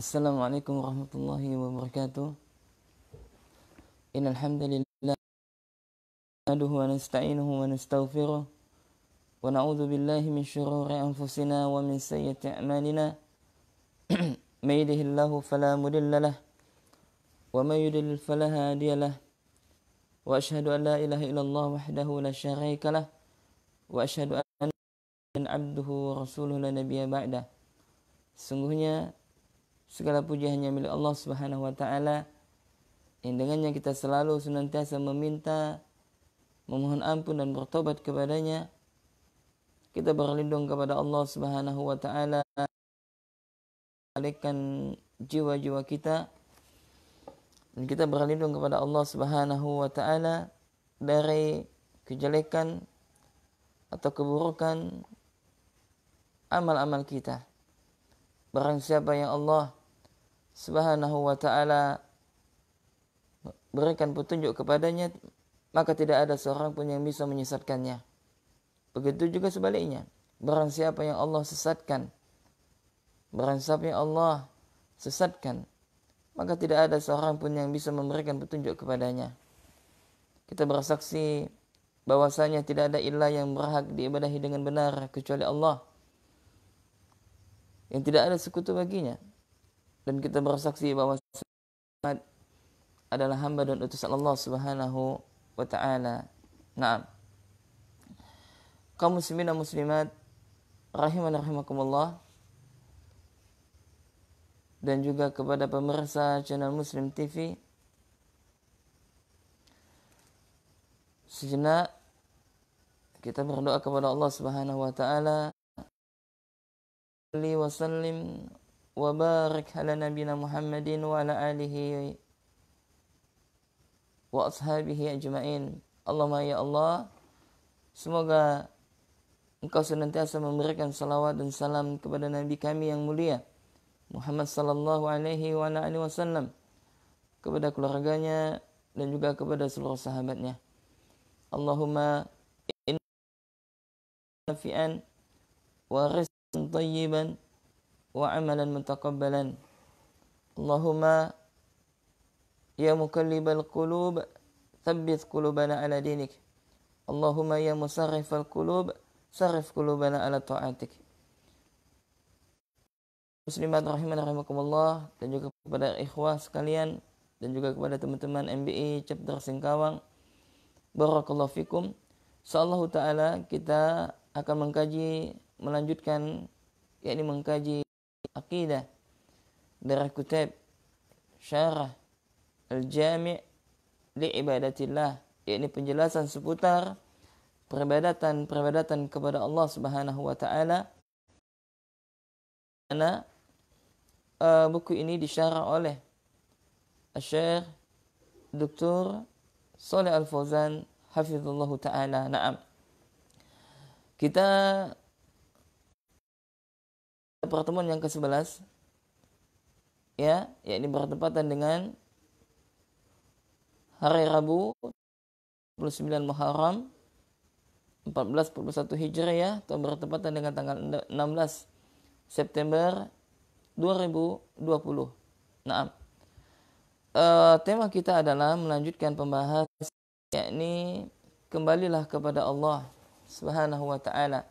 Assalamualaikum warahmatullahi wabarakatuh. Innal hamdalillah nahmaduhu wa nasta'inuhu wa nastaghfiruh wa na'udzu billahi min shururi anfusina wa min sayyiati a'malina. May yahdihillahu fala mudilla lahu wa may yudlil fala hadiya lahu. Wa asyhadu an la ilaha illallah wahdahu la syarika lahu wa asyhadu anna Muhammadan abduhu wa rasuluhu la nabiyya ba'da. Sungguhnya segala puji hanya milik Allah Subhanahu wa taala, yang dengannya kita selalu senantiasa meminta, memohon ampun dan bertobat kepadanya. Kita berlindung kepada Allah Subhanahu wa taala alaikan jiwa-jiwa kita, dan kita berlindung kepada Allah Subhanahu wa taala dari kejelekan atau keburukan amal-amal kita. Barang siapa yang Allah Subhanahu wa ta'ala berikan petunjuk kepadanya, maka tidak ada seorang pun yang bisa menyesatkannya. Begitu juga sebaliknya, barang siapa yang Allah sesatkan, maka tidak ada seorang pun yang bisa memberikan petunjuk kepadanya. Kita bersaksi bahwasanya tidak ada ilah yang berhak diibadahi dengan benar kecuali Allah, yang tidak ada sekutu baginya. Dan kita bersaksi bahwa Muhammad adalah hamba dan utusan Allah Subhanahu wa ta'ala. Naam. Kaum muslimin dan muslimat rahiman rahimakumullah, dan juga kepada pemirsa channel Muslim TV, sejenak kita berdoa kepada Allah Subhanahu wa ta'ala. Wa sallim wa barik ala nabiyina Muhammadin wa ala alihi wa ashabihi ajma'in. Allahumma ya Allah, semoga Engkau senantiasa memberikan salawat dan salam kepada Nabi kami yang mulia Muhammad sallallahu alaihi wa ala alihi wasallam, kepada keluarganya dan juga kepada seluruh sahabatnya. Allahumma inna nafi'an wa rizqan tayyiban wa amalan mutaqabbalan. Allahumma ya muqallibal qulub tsabbit qulubana ala dinik. Allahumma ya musarrifal qulub sarrif qulubana ala ta'atik. Muslimat rahiman rahimakumullah, dan juga kepada ikhwah sekalian, dan juga kepada teman-teman MBI chapter Singkawang, barakallahu fikum. Insyaallah taala kita akan melanjutkan yakni mengkaji aqidah dari kitab Syarah Al-Jami' li Ibadatillah, yakni penjelasan seputar peribadatan kepada Allah Subhanahu wa taala. Buku ini disyarah oleh Syekh Dr. Shalih Al-Fauzan hafizallahu taala. Naam. Kita pertemuan yang ke-11, ya, yakni bertepatan dengan hari Rabu 29 Muharram 1441 Hijriah, atau bertepatan dengan tanggal 16 September 2020. Naam. Tema kita adalah melanjutkan pembahasan, yakni kembalilah kepada Allah Subhanahu wa ta'ala.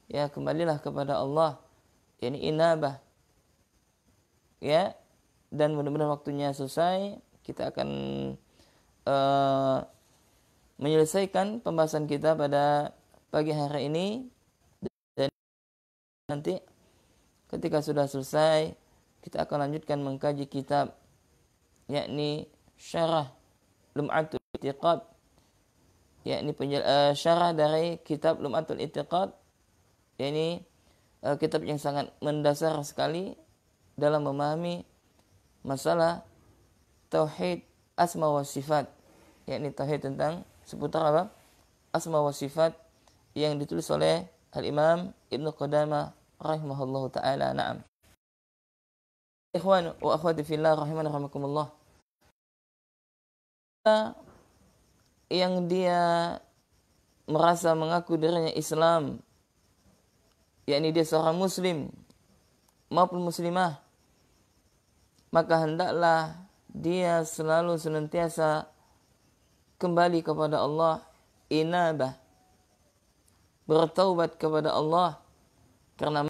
Ya, kembalilah kepada Allah, yakni inabah. Ya, dan benar-benar waktunya selesai, kita akan menyelesaikan pembahasan kita pada pagi hari ini, dan nanti ketika sudah selesai kita akan lanjutkan mengkaji kitab, yakni Syarah Lum'atul I'tiqad, yakni syarah dari kitab Lum'atul I'tiqad, yakni kitab yang sangat mendasar sekali dalam memahami masalah tauhid asma wa sifat, yakni tauhid tentang seputar apa? Asma wa sifat, yang ditulis oleh Al-Imam Ibnu Qudamah rahimahullahu ta'ala. Na'am. Ikhwan wa akhwati fillah rahiman rahimakumullah, yang dia merasa mengaku dirinya Islam, yakni dia seorang muslim maupun muslimah, maka hendaklah dia selalu senantiasa kembali kepada Allah, inabah, bertaubat kepada Allah, karena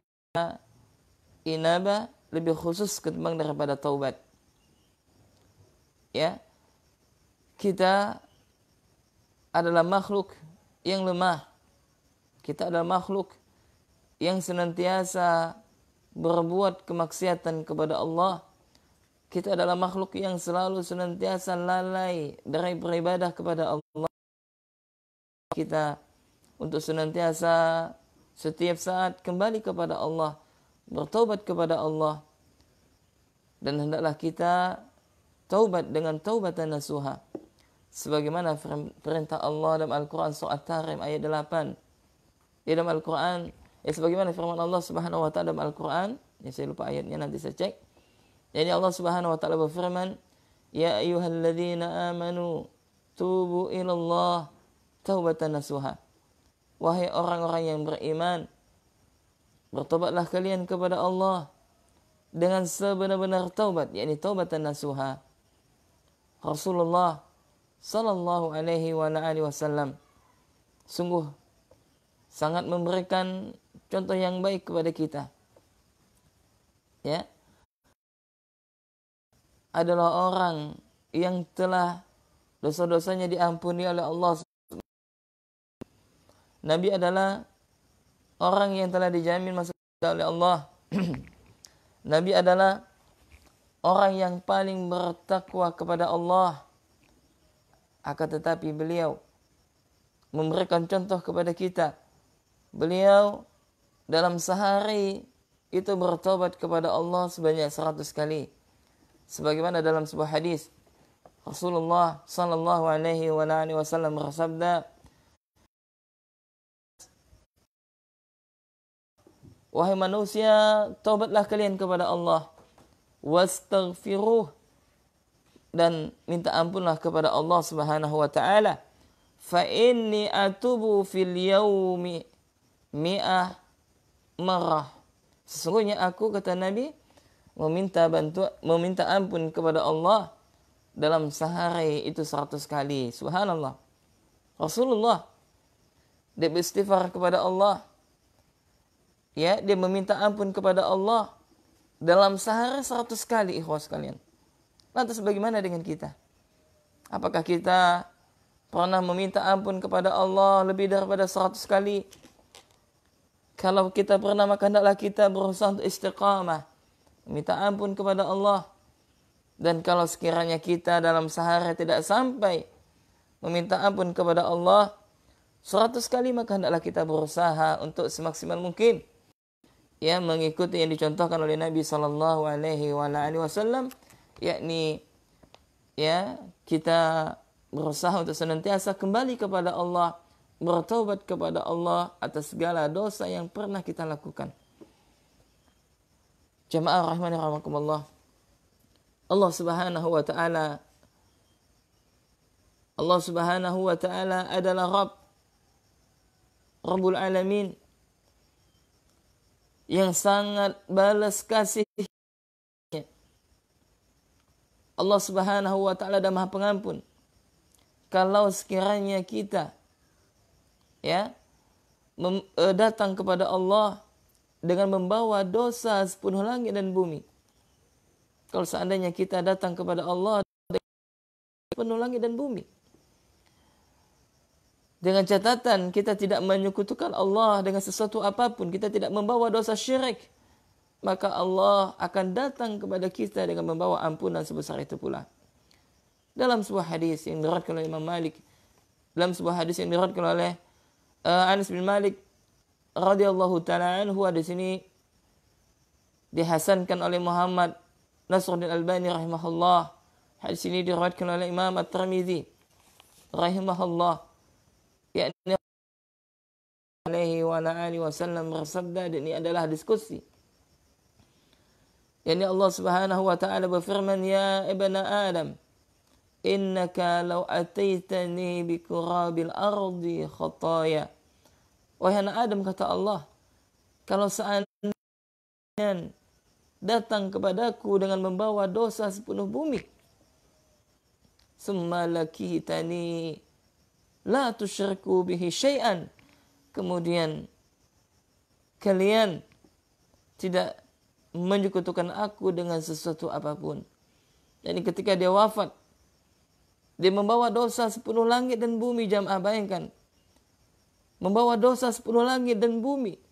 inabah lebih khusus ketimbang daripada taubat. Ya, kita adalah makhluk yang lemah. Kita adalah makhluk yang senantiasa berbuat kemaksiatan kepada Allah. Kita adalah makhluk yang selalu senantiasa lalai dari beribadah kepada Allah. Kita untuk senantiasa setiap saat kembali kepada Allah, bertaubat kepada Allah. Dan hendaklah kita taubat dengan taubatan nasuha, sebagaimana perintah Allah dalam Al-Quran surah At-Tahrim ayat 8. Di dalam Al-Quran, sebagaimana firman Allah Subhanahu wa taala dalam Al-Quran, saya lupa ayatnya, nanti saya cek. Jadi Allah Subhanahu wa taala berfirman, "Ya ayyuhalladzina amanu tubu ilallah taubatan nasuha." Wahai orang-orang yang beriman, bertobatlah kalian kepada Allah dengan sebenar-benar taubat, yakni taubatan nasuha. Rasulullah sallallahu alaihi wasallam sungguh sangat memberikan contoh yang baik kepada kita. Ya, adalah orang yang telah dosa-dosanya diampuni oleh Allah. Nabi adalah orang yang telah dijamin masuk surga oleh Allah. Nabi adalah orang yang paling bertakwa kepada Allah. Akan tetapi beliau memberikan contoh kepada kita. Beliau dalam sehari itu bertobat kepada Allah sebanyak 100 kali. Sebagaimana dalam sebuah hadis, Rasulullah sallallahu alaihi wasallam bersabda, "Wahai manusia, taubatlah kalian kepada Allah, wastaghfiruh, dan minta ampunlah kepada Allah Subhanahu wa taala. Fa inni atubu fil yaumi mi'ah marrah." Sesungguhnya aku, kata Nabi, meminta ampun kepada Allah dalam sehari itu 100 kali. Subhanallah. Rasulullah dia beristighfar kepada Allah. Ya, dia meminta ampun kepada Allah dalam sehari 100 kali, ikhwas kalian. Lantas bagaimana dengan kita? Apakah kita pernah meminta ampun kepada Allah lebih daripada 100 kali? Kalau kita pernah, maka hendaklah kita berusaha untuk istiqamah, minta ampun kepada Allah. Dan kalau sekiranya kita dalam sehari tidak sampai meminta ampun kepada Allah 100 kali, maka hendaklah kita berusaha untuk semaksimal mungkin ya mengikuti yang dicontohkan oleh Nabi sallallahu alaihi wasallam, yakni ya kita berusaha untuk senantiasa kembali kepada Allah, bertaubat kepada Allah atas segala dosa yang pernah kita lakukan. Jamaah rahmani rahimakumullah. Allah Subhanahu wa taala adalah Rabbul Alamin yang sangat balas kasih. Allah Subhanahu wa taala adalah Maha Pengampun. Kalau sekiranya kita ya datang kepada Allah dengan membawa dosa sepenuh langit dan bumi. Kalau seandainya kita datang kepada Allah dengan sepenuh langit dan bumi, dengan catatan kita tidak menyekutukan Allah dengan sesuatu apapun, kita tidak membawa dosa syirik, maka Allah akan datang kepada kita dengan membawa ampunan sebesar itu pula. Dalam sebuah hadis yang diriwayatkan oleh Imam Malik, dalam sebuah hadis yang diriwayatkan oleh Anas bin Malik radhiyallahu taala anhu, di sini dihasankan oleh Muhammad Nasruddin Albani rahimahullah. Hadis ini diriwayatkan oleh Imam At-Tirmidzi rahimahullah, yakni alaihi wa alihi wasallam bersabda, dan ini adalah diskusi. yakni Allah Subhanahu wa taala berfirman, "Ya ibna Adam, innaka law ataitani bi qurabil ardi khataya." Wahai anak Adam, kata Allah, kalau seandainya datang kepadaku dengan membawa dosa sepenuh bumi. Summa lakitani la tusyriku bihi syai'an. Kemudian kalian tidak menyekutukan aku dengan sesuatu apapun. Jadi ketika dia wafat, dia membawa dosa sepenuh langit dan bumi. Jamaah bayangkan, membawa dosa sepenuh langit dan bumi.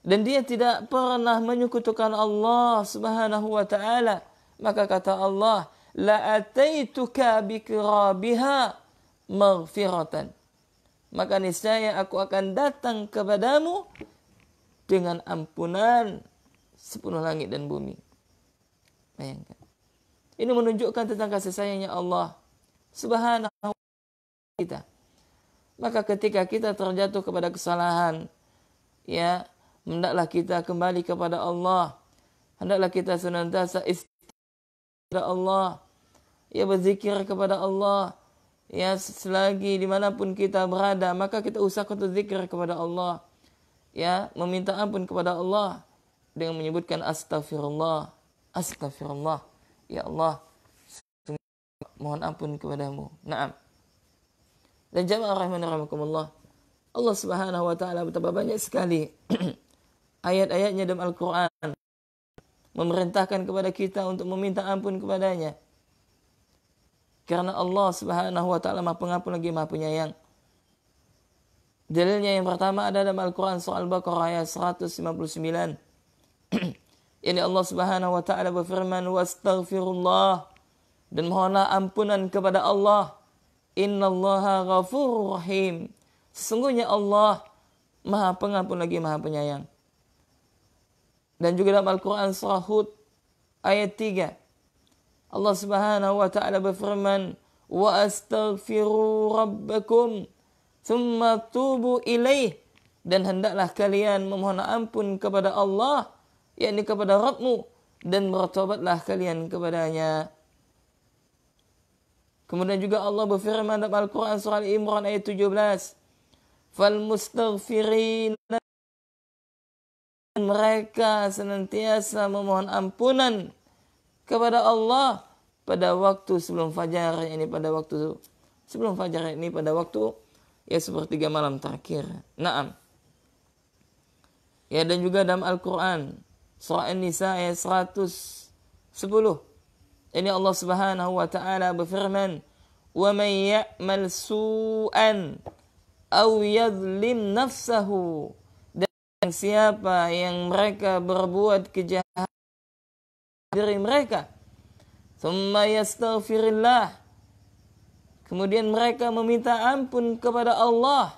Dan dia tidak pernah menyekutukan Allah Subhanahu wa ta'ala. Maka kata Allah, la ataituka biqirabiha maghfiratan. Maka niscaya aku akan datang kepadamu dengan ampunan sepenuh langit dan bumi. Bayangkan. Ini menunjukkan tentang kasih sayangnya Allah Subhanahu wa ta'ala kita. Maka ketika kita terjatuh kepada kesalahan, ya, hendaklah kita kembali kepada Allah. Hendaklah kita senantiasa istighfar kepada Allah. Ya, berzikir kepada Allah. Ya, selagi dimanapun kita berada, maka kita usahakan untuk zikir kepada Allah. Ya, meminta ampun kepada Allah dengan menyebutkan astagfirullah, astagfirullah. Ya Allah, mohon ampun kepadamu. Naam. Dan jamaah rahimanirahimakumullah, Allah Subhanahu wa ta'ala betapa banyak sekali ayat-ayatnya dalam Al-Quran memerintahkan kepada kita untuk meminta ampun kepadanya. Karena Allah Subhanahu wa ta'ala Maha Pengampun lagi Maha Penyayang. Dalilnya yang pertama ada dalam Al-Quran surah Al-Baqarah ayat 159. Ini Allah Subhanahu wa ta'ala berfirman, wastaghfirullah, dan mohonlah ampunan kepada Allah. Innallaha ghafurur rahim. Sesungguhnya Allah Maha Pengampun lagi Maha Penyayang. Dan juga dalam Al-Quran surah Hud ayat 3. Allah Subhanahu wa ta'ala berfirman, wa astaghfiru rabbakum thumma tubu ilaih, dan hendaklah kalian memohon ampun kepada Allah, yakni kepada Rabbmu, dan bertobatlah kalian kepadanya. Kemudian juga Allah berfirman dalam Al-Quran surah Al-Imran ayat 17, fal mustaghfirin, mereka senantiasa memohon ampunan kepada Allah pada waktu sebelum fajar, ini pada waktu sebelum fajar, ini pada waktu ya sepertiga malam terakhir. Naam. Ya, dan juga dalam Al-Quran surah An-Nisa ayat 110. Ini Allah Subhanahu wa ta'ala berfirman, wa man ya'mal su'an aw yadhlim nafsahu, dan siapa yang mereka berbuat kejahatan diri mereka, thumma yastaghfirillah, kemudian mereka meminta ampun kepada Allah,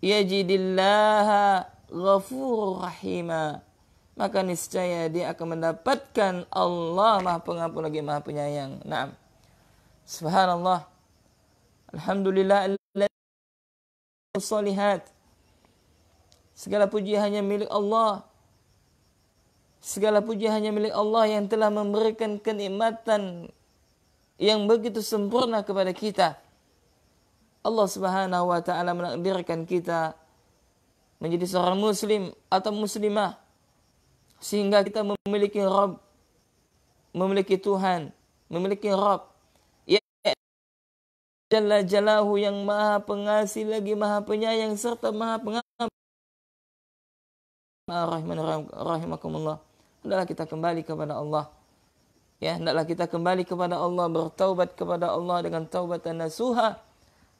yajidillaha ghafurur rahima, maka niscaya dia akan mendapatkan Allah Maha Pengampun lagi Maha Penyayang. Naam. Subhanallah. Alhamdulillah sholihat. Segala puji hanya milik Allah. Segala puji hanya milik Allah yang telah memberikan kenikmatan yang begitu sempurna kepada kita. Allah Subhanahu wa ta'ala menakdirkan kita menjadi seorang muslim atau muslimah, sehingga kita memiliki Rabb, memiliki Tuhan, memiliki Rabb ya Jalla Jalahu, yang Maha Pengasih lagi Maha Penyayang serta Maha Pengampun. Rahimakumullah. Hendaklah kita kembali kepada Allah. Ya, hendaklah kita kembali kepada Allah, bertaubat kepada Allah dengan taubatan nasuha.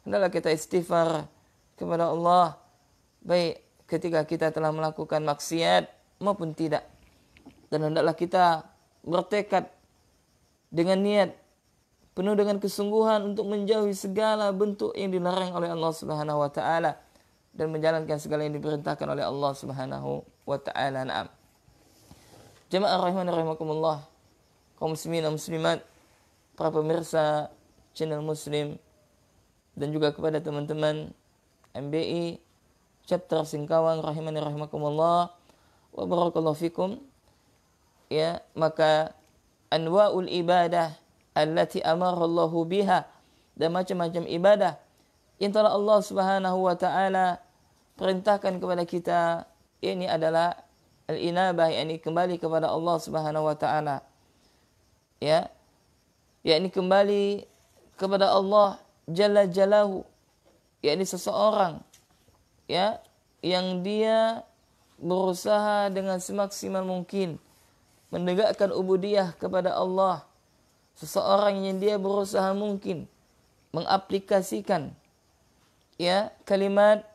Hendaklah kita istighfar kepada Allah, baik ketika kita telah melakukan maksiat maupun tidak. Dan hendaklah kita bertekad dengan niat penuh dengan kesungguhan untuk menjauhi segala bentuk yang dilarang oleh Allah Subhanahu wa ta'ala, dan menjalankan segala yang diperintahkan oleh Allah Subhanahu wa ta'ala. Naam. Jamaah rahimani rahimakumullah, kaum muslimin dan muslimat, para pemirsa channel Muslim, dan juga kepada teman-teman MBI chapter Singkawang rahimani rahimakumullah wa barakallahu fikum. Ya, maka anwa'ul ibadah allati amara Allahu biha, dan macam-macam ibadah yang telah Allah Subhanahu wa ta'ala perintahkan kepada kita, ini adalah al-inabah, yakni kembali kepada Allah Subhanahu wa taala. Ya, yakni kembali kepada Allah Jalla Jalaluhu, yakni seseorang ya yang dia berusaha dengan semaksimal mungkin menegakkan ubudiyah kepada Allah. Seseorang yang dia berusaha mungkin mengaplikasikan ya kalimat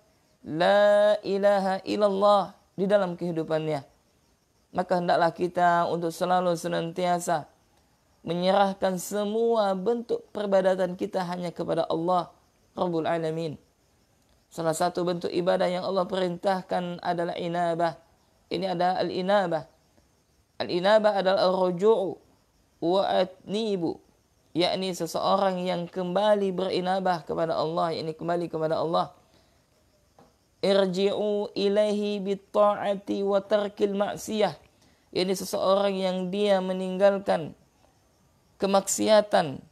la ilaha illallah di dalam kehidupannya. Maka hendaklah kita untuk selalu senantiasa menyerahkan semua bentuk peribadatan kita hanya kepada Allah Rabbul Alamin. Salah satu bentuk ibadah yang Allah perintahkan adalah inabah. Ini adalah al-inabah. Al-inabah adalah ar-ruju'u wa atnibu, yakni seseorang yang kembali berinabah kepada Allah, yakni kembali kepada Allah. Irji'u ilaihi bitta'ati wa tarkil ma'siyah, yakni seseorang yang dia meninggalkan kemaksiatan,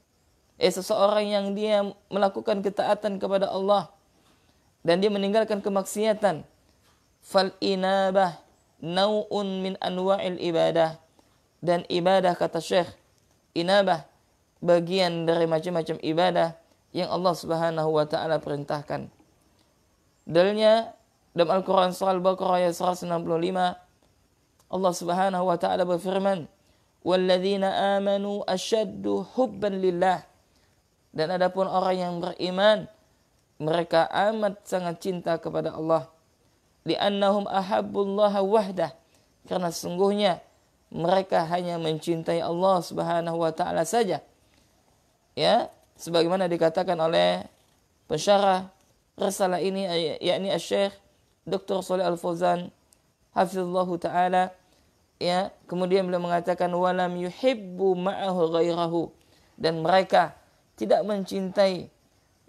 seseorang yang dia melakukan ketaatan kepada Allah dan dia meninggalkan kemaksiatan. Fal inabah nau'un min anwa'il ibadah, dan ibadah, kata Syekh, inabah bagian dari macam-macam ibadah yang Allah Subhanahu wa taala perintahkan. Dalilnya dalam Al-Qur'an surah Al-Baqarah ayat 165, Allah Subhanahu wa taala berfirman, "Walladzina amanu asyaddu hubban lillah." Dan adapun orang yang beriman, mereka amat sangat cinta kepada Allah. Li'annahum ahabbullaha wahdah, karena sungguhnya mereka hanya mencintai Allah Subhanahu wa taala saja. Ya, sebagaimana dikatakan oleh pensyarah risalah ini, yakni Asy-Syaikh Dr. Shalih Al-Fauzan hafizallahu taala, ya, kemudian beliau mengatakan walam yuhibbu ma'ahu ghairahu, dan mereka tidak mencintai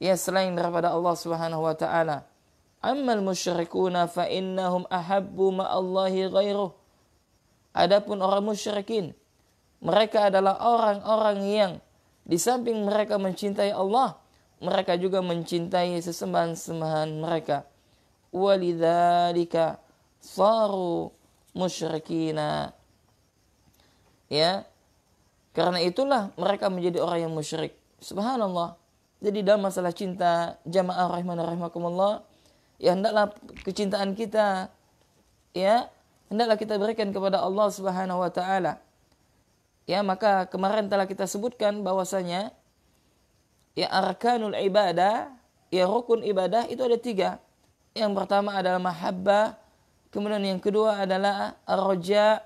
ya selain daripada Allah Subhanahu wa taala. Ammal musyrikuna fa innahum ahabbu ma'allahi ghairuh. Adapun orang musyrikin, mereka adalah orang-orang yang di samping mereka mencintai Allah, mereka juga mencintai sesembahan-sembahan mereka. Walidzalika saru musyrikina. Ya, karena itulah mereka menjadi orang yang musyrik. Subhanallah. Jadi dalam masalah cinta, jamaah rahimana rahimakumullah, ya hendaklah kecintaan kita, ya hendaklah kita berikan kepada Allah Subhanahu wa taala. Ya, maka kemarin telah kita sebutkan bahwasanya ya arkanul ibadah, ya rukun ibadah itu ada 3. Yang pertama adalah mahabbah, kemudian yang kedua adalah ar-raja,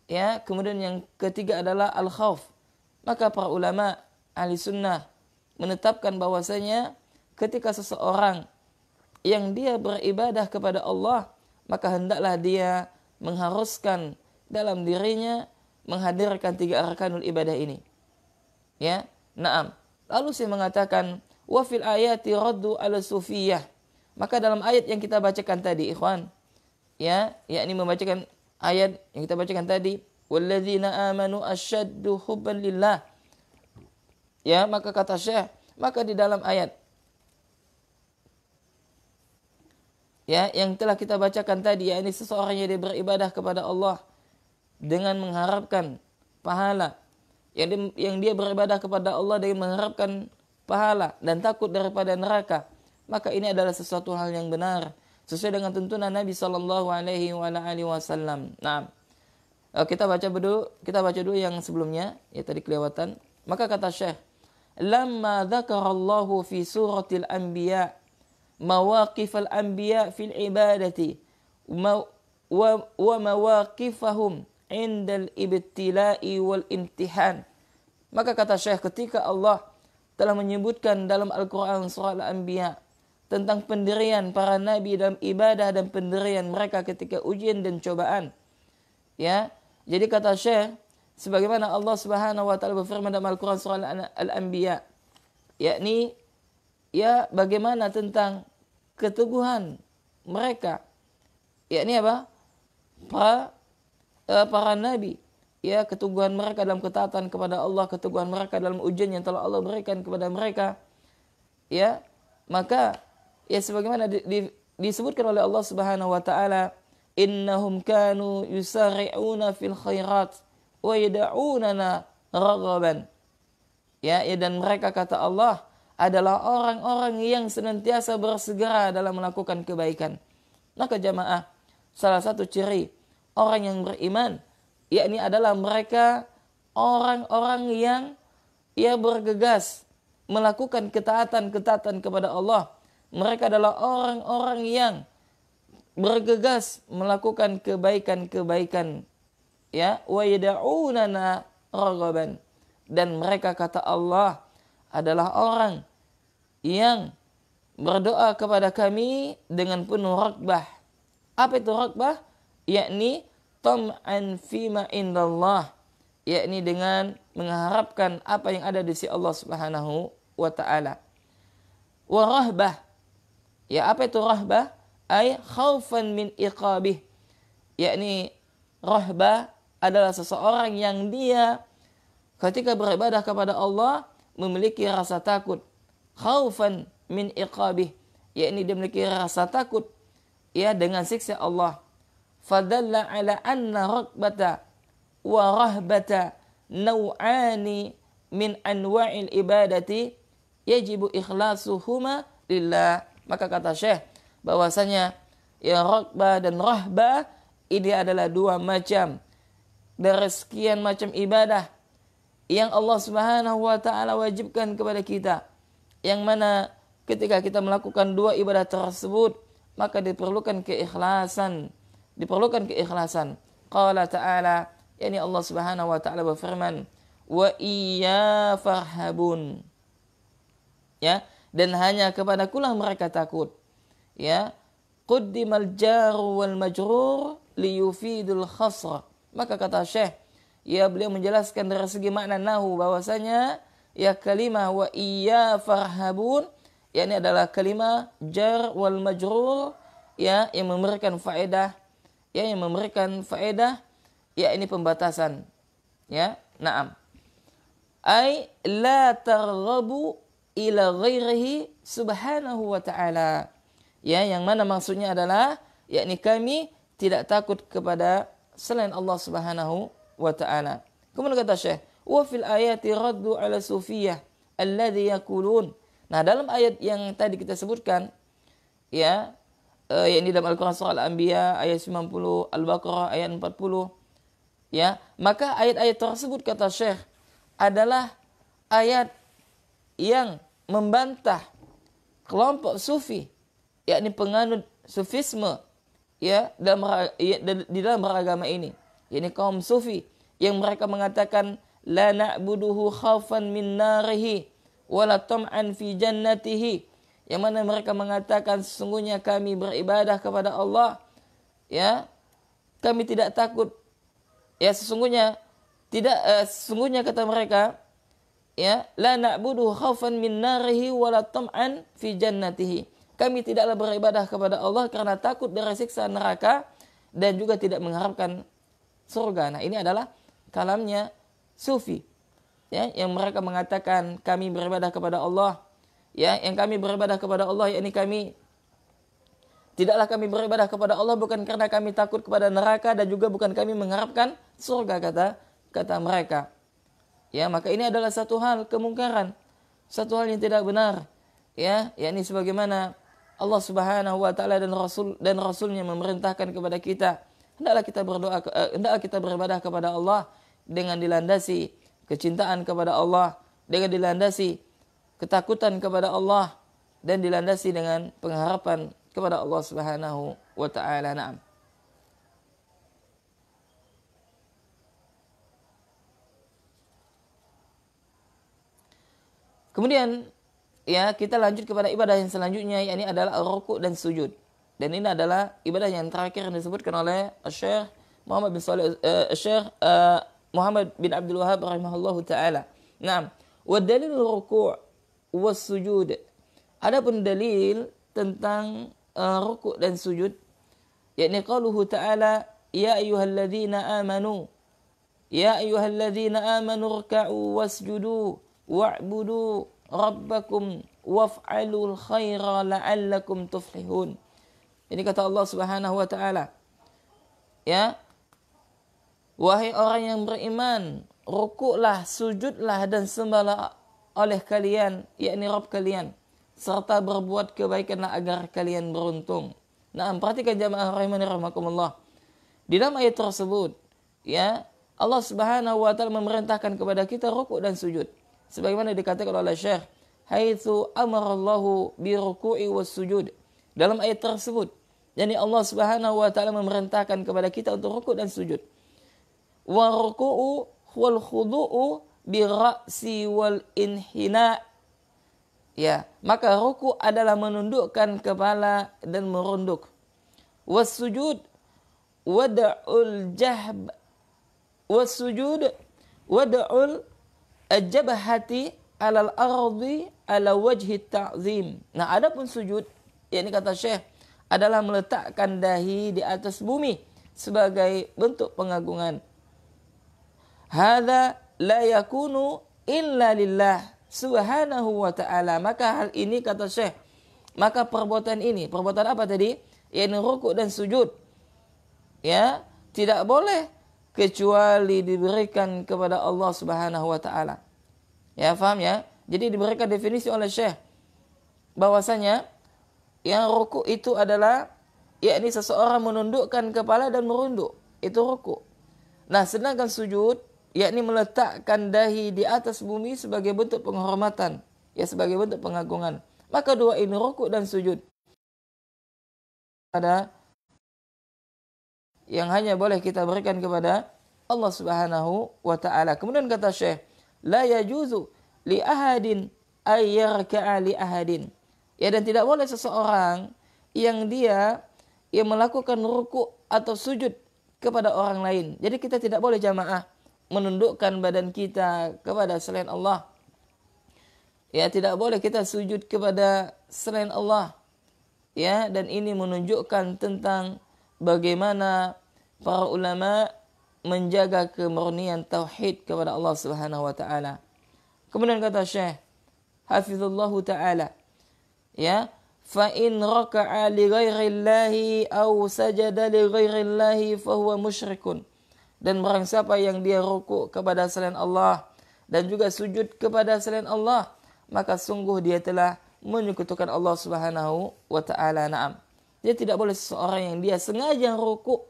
ya, kemudian yang ketiga adalah al-khauf. Maka para ulama ahli sunnah menetapkan bahwasanya ketika seseorang yang dia beribadah kepada Allah, maka hendaklah dia mengharuskan dalam dirinya menghadirkan 3 arkanul ibadah ini. Ya, na'am. Lalu saya mengatakan wa fil ayati raddu ala sufiyah. Maka dalam ayat yang kita bacakan tadi, ikhwan, ya, yakni membacakan ayat yang kita bacakan tadi, walladzina amanu asyaddu hubban lillah. Ya, maka kata Syekh, maka di dalam ayat ya yang telah kita bacakan tadi, yakni seseorang yang dia beribadah kepada Allah dengan mengharapkan pahala, yang dia beribadah kepada Allah dengan mengharapkan pahala dan takut daripada neraka, maka ini adalah sesuatu hal yang benar sesuai dengan tuntunan Nabi sallallahu alaihi wasallam. Nah, kita baca dulu yang sebelumnya, ya tadi kelewatan. Maka kata Syekh, lamma dzakarallahu fi suratil anbiya mawaqifal anbiya fil ibadati wa mawaqifahum indal ibtila'i wal imtihan. Maka kata Syekh, ketika Allah telah menyebutkan dalam Al-Quran surah Al-Anbiya tentang pendirian para nabi dalam ibadah dan pendirian mereka ketika ujian dan cobaan, ya, jadi kata Syekh, sebagaimana Allah Subhanahu wa taala berfirman dalam Al-Quran surah Al-Anbiya, yakni ya bagaimana tentang keteguhan mereka, yakni apa? Para nabi, ya, keteguhan mereka dalam ketaatan kepada Allah, keteguhan mereka dalam ujian yang telah Allah berikan kepada mereka. Ya, maka ya sebagaimana disebutkan oleh Allah Subhanahu wa taala innahum kanu yusari'una fil khairat wa yad'unana raghaban. Ya, dan mereka, kata Allah, adalah orang-orang yang senantiasa bersegera dalam melakukan kebaikan. Maka jamaah, salah satu ciri orang yang beriman, yakni adalah mereka orang-orang yang bergegas melakukan ketaatan-ketaatan kepada Allah. Mereka adalah orang-orang yang bergegas melakukan kebaikan-kebaikan. Ya, wa yad'unana raghaban. Dan mereka, kata Allah, adalah orang yang berdoa kepada kami dengan penuh raghbah. Apa itu raghbah? Yakni tam'an fima indallah, yakni dengan mengharapkan apa yang ada di sisi Allah Subhanahu wa taala. Wa rahbah, ya apa itu rahbah? Ay khaufan min iqabih, yakni rahbah adalah seseorang yang dia ketika beribadah kepada Allah memiliki rasa takut. Khaufan min iqabih, yakni dia memiliki rasa takut ya dengan siksa Allah. Fadalla ala anna raghbata wa rahbata naw'ani min anwa'il ibadati yajibu ikhlasuhuma lillah. Maka kata Syekh bahwasanya ya raghbah dan rahbah ini adalah dua macam dari sekian macam ibadah yang Allah Subhanahu wa taala wajibkan kepada kita, yang mana ketika kita melakukan dua ibadah tersebut maka diperlukan keikhlasan. Qala ta'ala, yakni Allah Subhanahu wa taala berfirman, wa iyya farhabun. Ya, dan hanya kepadakulah mereka takut. Ya, quddimal jaru wal majrur liyufidul khasra. Maka kata Syekh, ya beliau menjelaskan dari segi makna nahu bahwasanya ya kalimah wa iyya farhabun, yakni adalah kalimah jar wal majrur ya yang memberikan faedah, ya ini pembatasan. Ya, na'am. Ai la targhabu ila ghairihi subhanahu wa ta'ala. Ya, yang mana maksudnya adalah yakni kami tidak takut kepada selain Allah Subhanahu wa ta'ala. Kemudian kata Syekh, wa fil ayati raddu ala sufiyah alladhi yaqulun. Nah, dalam ayat yang tadi kita sebutkan ya, yakni dalam Al-Quran surah Al-Anbiya ayat 90, Al-Baqarah ayat 40, ya, maka ayat-ayat tersebut kata Syekh adalah ayat yang membantah kelompok sufi, yakni penganut sufisme ya di dalam beragama ini, yakni kaum sufi yang mereka mengatakan la na'buduhu khaufan min narihi wala tam'an fi jannatihi, yang mana mereka mengatakan sesungguhnya kami beribadah kepada Allah ya, kami tidak takut ya, sesungguhnya kata mereka ya, la na'budu khaufan min narihi wala tam'an fi jannatihi, kami tidaklah beribadah kepada Allah karena takut dari siksa neraka dan juga tidak mengharapkan surga. Nah, ini adalah kalamnya sufi ya, yang mereka mengatakan kami beribadah kepada Allah ya, yang kami beribadah kepada Allah yakni tidaklah kami beribadah kepada Allah bukan karena kami takut kepada neraka dan juga bukan kami mengharapkan surga, kata mereka. Ya, maka ini adalah satu hal kemungkaran, satu hal yang tidak benar. Ya, yakni sebagaimana Allah Subhanahu wa taala dan Rasulnya memerintahkan kepada kita, hendaklah kita beribadah kepada Allah dengan dilandasi kecintaan kepada Allah, dengan dilandasi ketakutan kepada Allah, dan dilandasi dengan pengharapan kepada Allah Subhanahu wa taala. Naam. Kemudian ya, kita lanjut kepada ibadah yang selanjutnya, yakni adalah rukuk dan sujud. Dan ini adalah ibadah yang terakhir yang disebutkan oleh Syekh Muhammad bin Abdul Wahhab rahimahullahu taala. Naam. Wa dalilul ruku' was sujud. Adapun dalil tentang rukuk dan sujud, yakni qauluhu ta'ala ya ayyuhalladzina amanu ruk'u wasjudu wa'budu rabbakum waf'alul khaira la'allakum tuflihun. Ini kata Allah Subhanahu wa taala, ya, wahai orang yang beriman, rukuklah, sujudlah dan sembahlah oleh kalian, yakni Rabb kalian, serta berbuat kebaikanlah agar kalian beruntung. Nah, perhatikan jamaah rahimani rahimakumullah. Di dalam ayat tersebut, ya, Allah Subhanahu wa taala memerintahkan kepada kita rukuk dan sujud. Sebagaimana dikatakan oleh Syekh, haitsu amarallahu bi ruku'i was sujud. Dalam ayat tersebut, yakni Allah Subhanahu wa taala memerintahkan kepada kita untuk rukuk dan sujud. Wa ruku'u wal khudu'u bi ra'si wal inhina. Ya, maka ruku adalah menundukkan kepala dan merunduk. Was sujud wad'ul jahb. Was sujud wad'ul jabhati 'alal ardi 'ala wajhi ta'zim. Nah, adapun sujud, yakni kata Syekh, adalah meletakkan dahi di atas bumi sebagai bentuk pengagungan. Hadza la yakunu illa lillah Subhanahu wa ta'ala. Maka hal ini, kata Syekh, maka perbuatan ini, perbuatan apa tadi? Yakni rukuk dan sujud, ya, tidak boleh kecuali diberikan kepada Allah Subhanahu wa ta'ala. Ya, faham ya? Jadi diberikan definisi oleh Syekh bahwasanya yang rukuk itu adalah, yakni seseorang menundukkan kepala dan merunduk, itu rukuk. Nah, sedangkan sujud, yakni meletakkan dahi di atas bumi sebagai bentuk penghormatan, ya, sebagai bentuk pengagungan. Maka dua ini, rukuk dan sujud, ada yang hanya boleh kita berikan kepada Allah Subhanahu wa ta'ala. Kemudian kata Syekh, la yajuzu li ahadin ay yarka'a li ahadin. Ya, dan tidak boleh seseorang yang dia melakukan rukuk atau sujud kepada orang lain. Jadi kita tidak boleh jamaah menundukkan badan kita kepada selain Allah. Ya, tidak boleh kita sujud kepada selain Allah. Ya, dan ini menunjukkan tentang bagaimana para ulama menjaga kemurnian tauhid kepada Allah Subhanahu wa taala. Kemudian kata Syekh hafizallahu taala, ya, fa in raka'a li ghairillahi aw sajada li ghairillahi fa huwa musyrikun. Dan barang siapa yang dia rukuk kepada selain Allah dan juga sujud kepada selain Allah, maka sungguh dia telah menyekutukan Allah Subhanahu wa ta'ala. Naam. Dia tidak boleh seseorang yang dia sengaja rukuk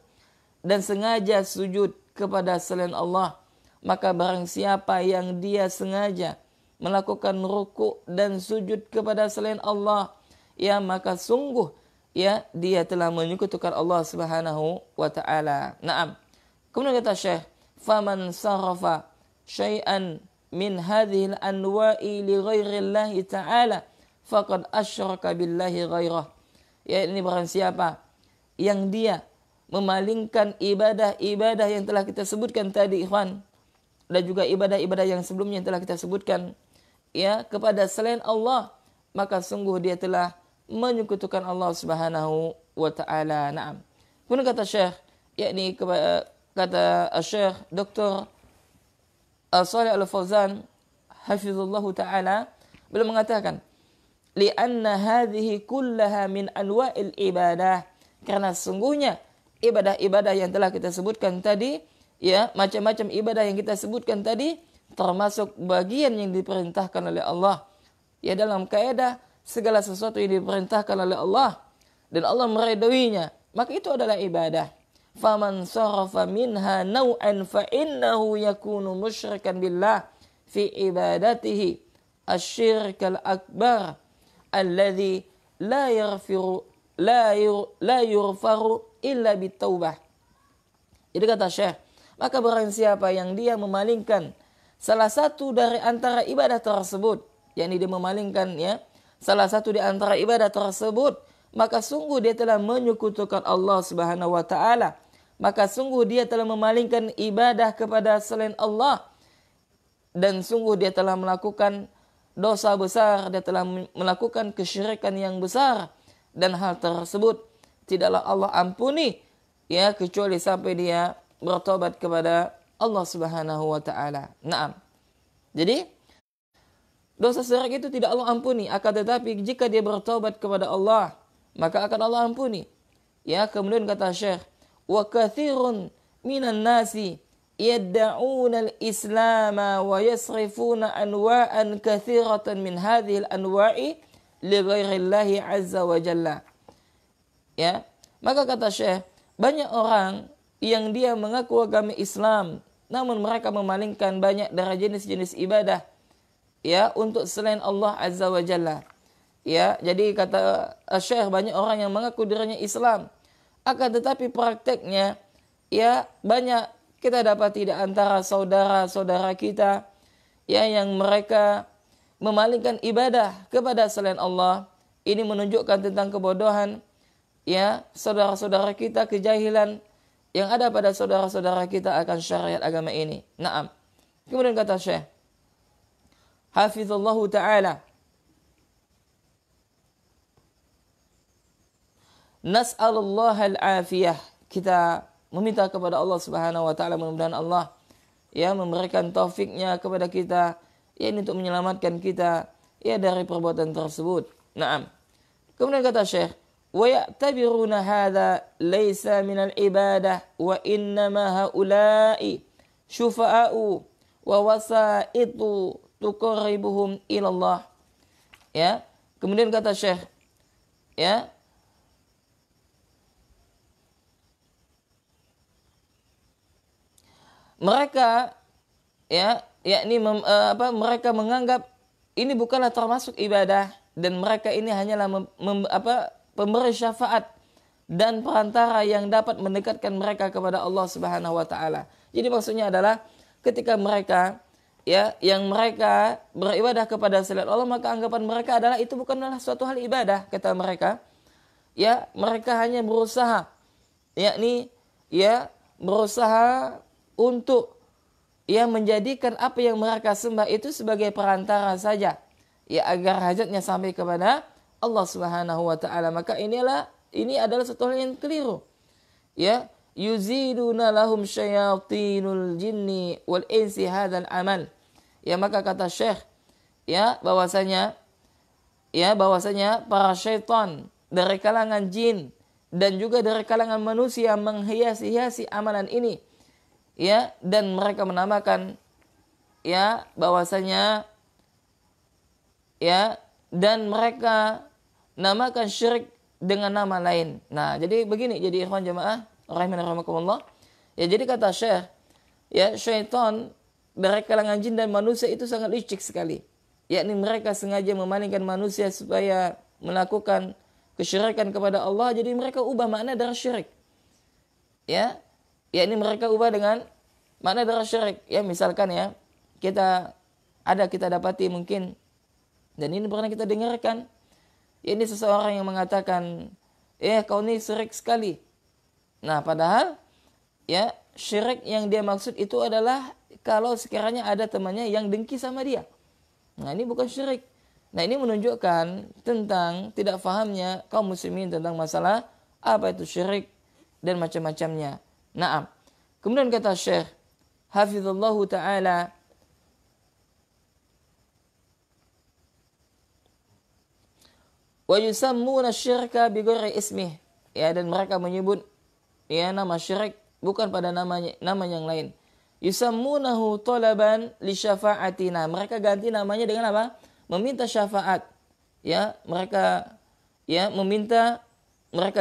dan sengaja sujud kepada selain Allah, maka barang siapa yang dia sengaja melakukan rukuk dan sujud kepada selain Allah, ya, maka sungguh, ya, dia telah menyekutukan Allah Subhanahu wa ta'ala. Naam. Kemudian kata Syekh, faman sarafa syai'an min hadhil anwa'i li ghairillahi ta'ala faqad asyraka billahi ghairah. Ya, ini barang siapa yang dia memalingkan ibadah-ibadah yang telah kita sebutkan tadi, ikhwan, dan juga ibadah-ibadah yang sebelumnya yang telah kita sebutkan, ya, kepada selain Allah, maka sungguh dia telah menyekutukan Allah Subhanahu wa ta'ala. Naam. Kemudian kata Syekh, yakni kata Syekh Dr. Shalih Al-Fauzan hafizallahu taala, beliau mengatakan, li'anna hadhihi kullaha min anwa'il ibadah, karena sungguhnya ibadah-ibadah yang telah kita sebutkan tadi, ya, macam-macam ibadah yang kita sebutkan tadi, termasuk bagian yang diperintahkan oleh Allah. Ya, dalam kaidah segala sesuatu yang diperintahkan oleh Allah dan Allah meridhoinya, maka itu adalah ibadah. Faman sarafa minha naw'an fa innahu yakunu musyrikan billah fi ibadatihi asyirkal akbar alladhi la yurfaru illa bitaubah. Jadi kata Syekh, maka barang siapa yang dia memalingkan salah satu dari antara ibadah tersebut, yakni dia memalingkan, ya, salah satu di antara ibadah tersebut, maka sungguh dia telah menyekutukan Allah Subhanahu wa ta'ala. Maka sungguh dia telah memalingkan ibadah kepada selain Allah, dan sungguh dia telah melakukan dosa besar, dia telah melakukan kesyirikan yang besar, dan hal tersebut tidaklah Allah ampuni, ya, kecuali sampai dia bertobat kepada Allah Subhanahu wa ta'ala. Naam. Jadi dosa syirik itu tidak Allah ampuni, akan tetapi jika dia bertobat kepada Allah, maka akan Allah ampuni. Ya, kemudian kata Syekh, wa kathirun minan nasi yadda'una al-islama wa yasrifuna anwa'an kathiratan min hadhihi al-anwa'i li ghairillahi azza wa jalla. Ya, maka kata Syekh, banyak orang yang dia mengaku agama Islam, namun mereka memalingkan banyak dari jenis-jenis ibadah ya untuk selain Allah azza wa jalla. Ya, jadi kata Syekh, banyak orang yang mengaku dirinya Islam, akan tetapi prakteknya ya banyak kita dapati di antara saudara-saudara kita ya yang mereka memalingkan ibadah kepada selain Allah. Ini menunjukkan tentang kebodohan ya saudara-saudara kita, kejahilan yang ada pada saudara-saudara kita akan syariat agama ini. Naam. Kemudian kata Syekh, hafizallahu ta'ala, nas'alullah al-afiyah. Kita meminta kepada Allah Subhanahu wa taala, mudah-mudahan Allah ya memberikan taufiknya kepada kita ya ini untuk menyelamatkan kita ya dari perbuatan tersebut. Naam. Kemudian kata Syekh, wa ya'tabiruna hadza laisa minal ibadah wa innama haula'i syufa'u wa wasaitu tuqarribuhum ila Allah. Ya. Kemudian kata Syekh ya, mereka ya yakni mereka menganggap ini bukanlah termasuk ibadah dan mereka ini hanyalah pemberi syafaat dan perantara yang dapat mendekatkan mereka kepada Allah Subhanahu wa taala. Jadi maksudnya adalah ketika mereka ya yang mereka beribadah kepada selain Allah, maka anggapan mereka adalah itu bukanlah suatu hal ibadah, kata mereka. Ya, mereka hanya berusaha yakni ya berusaha untuk ya menjadikan apa yang mereka sembah itu sebagai perantara saja ya agar hajatnya sampai kepada Allah Subhanahu wa taala. Maka ini adalah satu hal yang keliru. Ya, yuziduna lahum syayatinul jinni wal insi hadzal amal. Ya, maka kata Syekh ya bahwasanya para syaitan dari kalangan jin dan juga dari kalangan manusia menghiasi-hiasi amalan ini. Ya, dan mereka menamakan ya bahwasanya ya dan mereka namakan syirik dengan nama lain. Nah, jadi begini, jadi ikhwan jamaah rahimanallah. Ya, jadi kata Syekh ya syaitan dari kalangan jin dan manusia itu sangat licik sekali. Yakni mereka sengaja memalingkan manusia supaya melakukan kesyirikan kepada Allah, jadi mereka ubah makna dari syirik. Ya, yakni mereka ubah dengan makna dari syirik. Ya, misalkan ya, kita dapati mungkin, dan ini pernah kita dengarkan, ya, ini seseorang yang mengatakan, kau ini syirik sekali. Nah, padahal ya syirik yang dia maksud itu adalah kalau sekiranya ada temannya yang dengki sama dia. Nah, ini bukan syirik. Nah, ini menunjukkan tentang tidak fahamnya kaum muslimin tentang masalah apa itu syirik dan macam-macamnya. Naam. Kemudian kata Syekh hafizallahu ta'ala, wa yusammuna syirka bi ghairi ismih. Ya, dan mereka menyebut ya nama syirik bukan pada nama yang lain. Yusammunahu talaban li syafa'atina. Mereka ganti namanya dengan apa? Meminta syafaat. Ya, mereka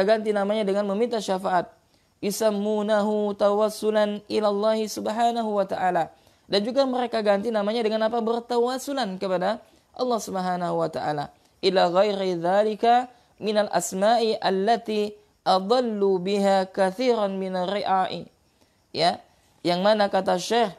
ganti namanya dengan meminta syafaat. Yusammunahu tawassulan ila Allah Subhanahu wa ta'ala. Dan juga mereka ganti namanya dengan apa? Bertawassulan kepada Allah Subhanahu wa ta'ala. Ila ghairi dzalika minal asma'i allati adallu biha katsiran minar ri'a'i. Ya, yang mana kata Syekh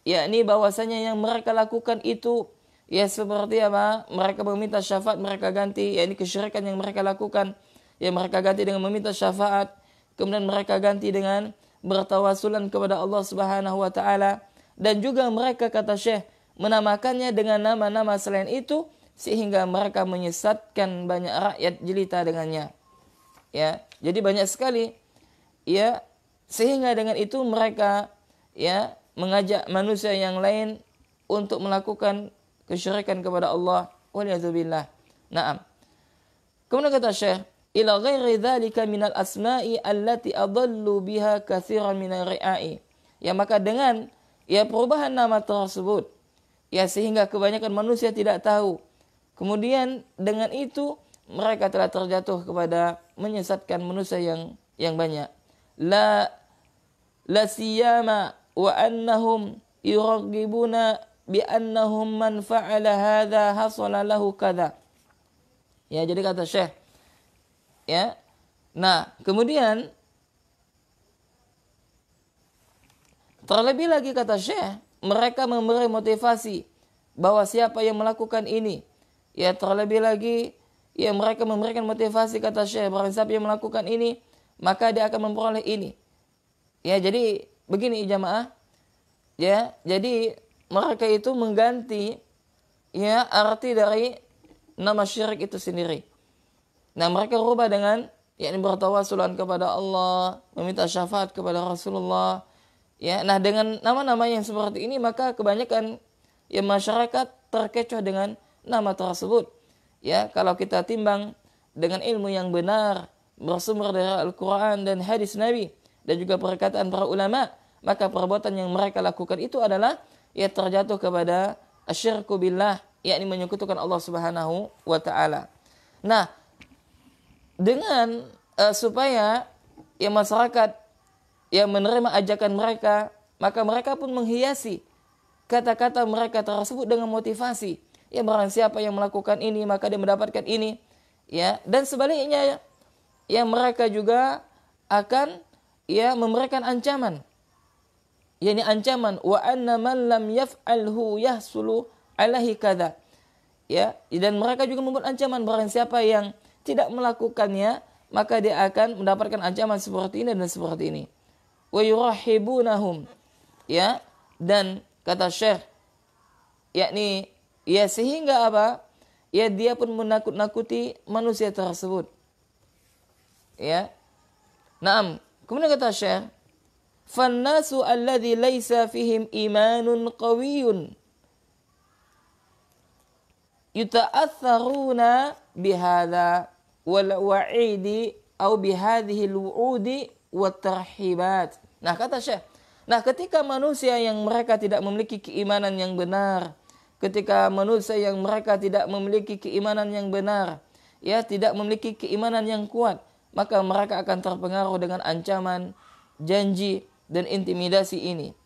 yakni bahwasanya yang mereka lakukan itu ya seperti apa? Mereka meminta syafaat, mereka ganti yakni kesyirikan yang mereka lakukan, ya mereka ganti dengan meminta syafaat, kemudian mereka ganti dengan bertawasulan kepada Allah Subhanahu wa taala, dan juga mereka kata Syekh menamakannya dengan nama-nama selain itu sehingga mereka menyesatkan banyak rakyat jelita dengannya. Ya, jadi banyak sekali ya sehingga dengan itu mereka ya mengajak manusia yang lain untuk melakukan kesyirikan kepada Allah waliyadzubillah. Naam. Kemudian kata Syekh, ila ghairi dzalika minal asma'i allati adallu biha katsiran minal ri'ai. Ya maka dengan ya perubahan nama tersebut ya sehingga kebanyakan manusia tidak tahu. Kemudian dengan itu mereka telah terjatuh kepada menyesatkan manusia yang banyak. La siyama wa annahum yuraghibuna bi annahum man fa'ala hadha hasala lahu kadza. Ya, jadi kata Syekh ya. Nah, kemudian terlebih lagi kata Syekh, mereka memberi motivasi bahwa siapa yang melakukan ini, ya terlebih lagi ya mereka memberikan motivasi kata Syekh bahwa siapa yang melakukan ini, maka dia akan memperoleh ini. Ya, jadi begini jamaah. Ya, jadi mereka itu mengganti ya arti dari nama syirik itu sendiri. Nah, mereka rubah dengan yakni bertawasulan kepada Allah, meminta syafaat kepada Rasulullah. Ya, nah dengan nama-nama yang seperti ini maka kebanyakan ya masyarakat terkecoh dengan nama tersebut. Ya, kalau kita timbang dengan ilmu yang benar bersumber dari Al-Quran dan hadis Nabi dan juga perkataan para ulama, maka perbuatan yang mereka lakukan itu adalah ya terjatuh kepada asyirku billah, yakni menyekutukan Allah Subhanahu wa taala. Nah, dengan supaya ya masyarakat yang menerima ajakan mereka, maka mereka pun menghiasi kata-kata mereka tersebut dengan motivasi. Ya barang siapa yang melakukan ini maka dia mendapatkan ini. Ya, dan sebaliknya ya mereka juga akan ya memberikan ancaman. Yani ancaman wa anna man lam yaf'alhu yahsulu alaihi kadza. Ya, dan mereka juga membuat ancaman barang siapa yang tidak melakukannya maka dia akan mendapatkan ancaman seperti ini dan seperti ini. Wa yurahibunahum, ya, dan kata Syekh yakni ya sehingga apa ya dia pun menakut-nakuti manusia tersebut, ya. Naam, kemudian kata Syekh fannasu alladhi laysa fihim imanun qawiyyun yuta'atharuna bihadha wal wa'idi au bihadhihi al-wu'udi wat tarhibat. Nah, kata Syekh, nah ketika manusia yang mereka tidak memiliki keimanan yang benar, ketika manusia yang mereka tidak memiliki keimanan yang benar, ya tidak memiliki keimanan yang kuat, maka mereka akan terpengaruh dengan ancaman, janji dan intimidasi ini.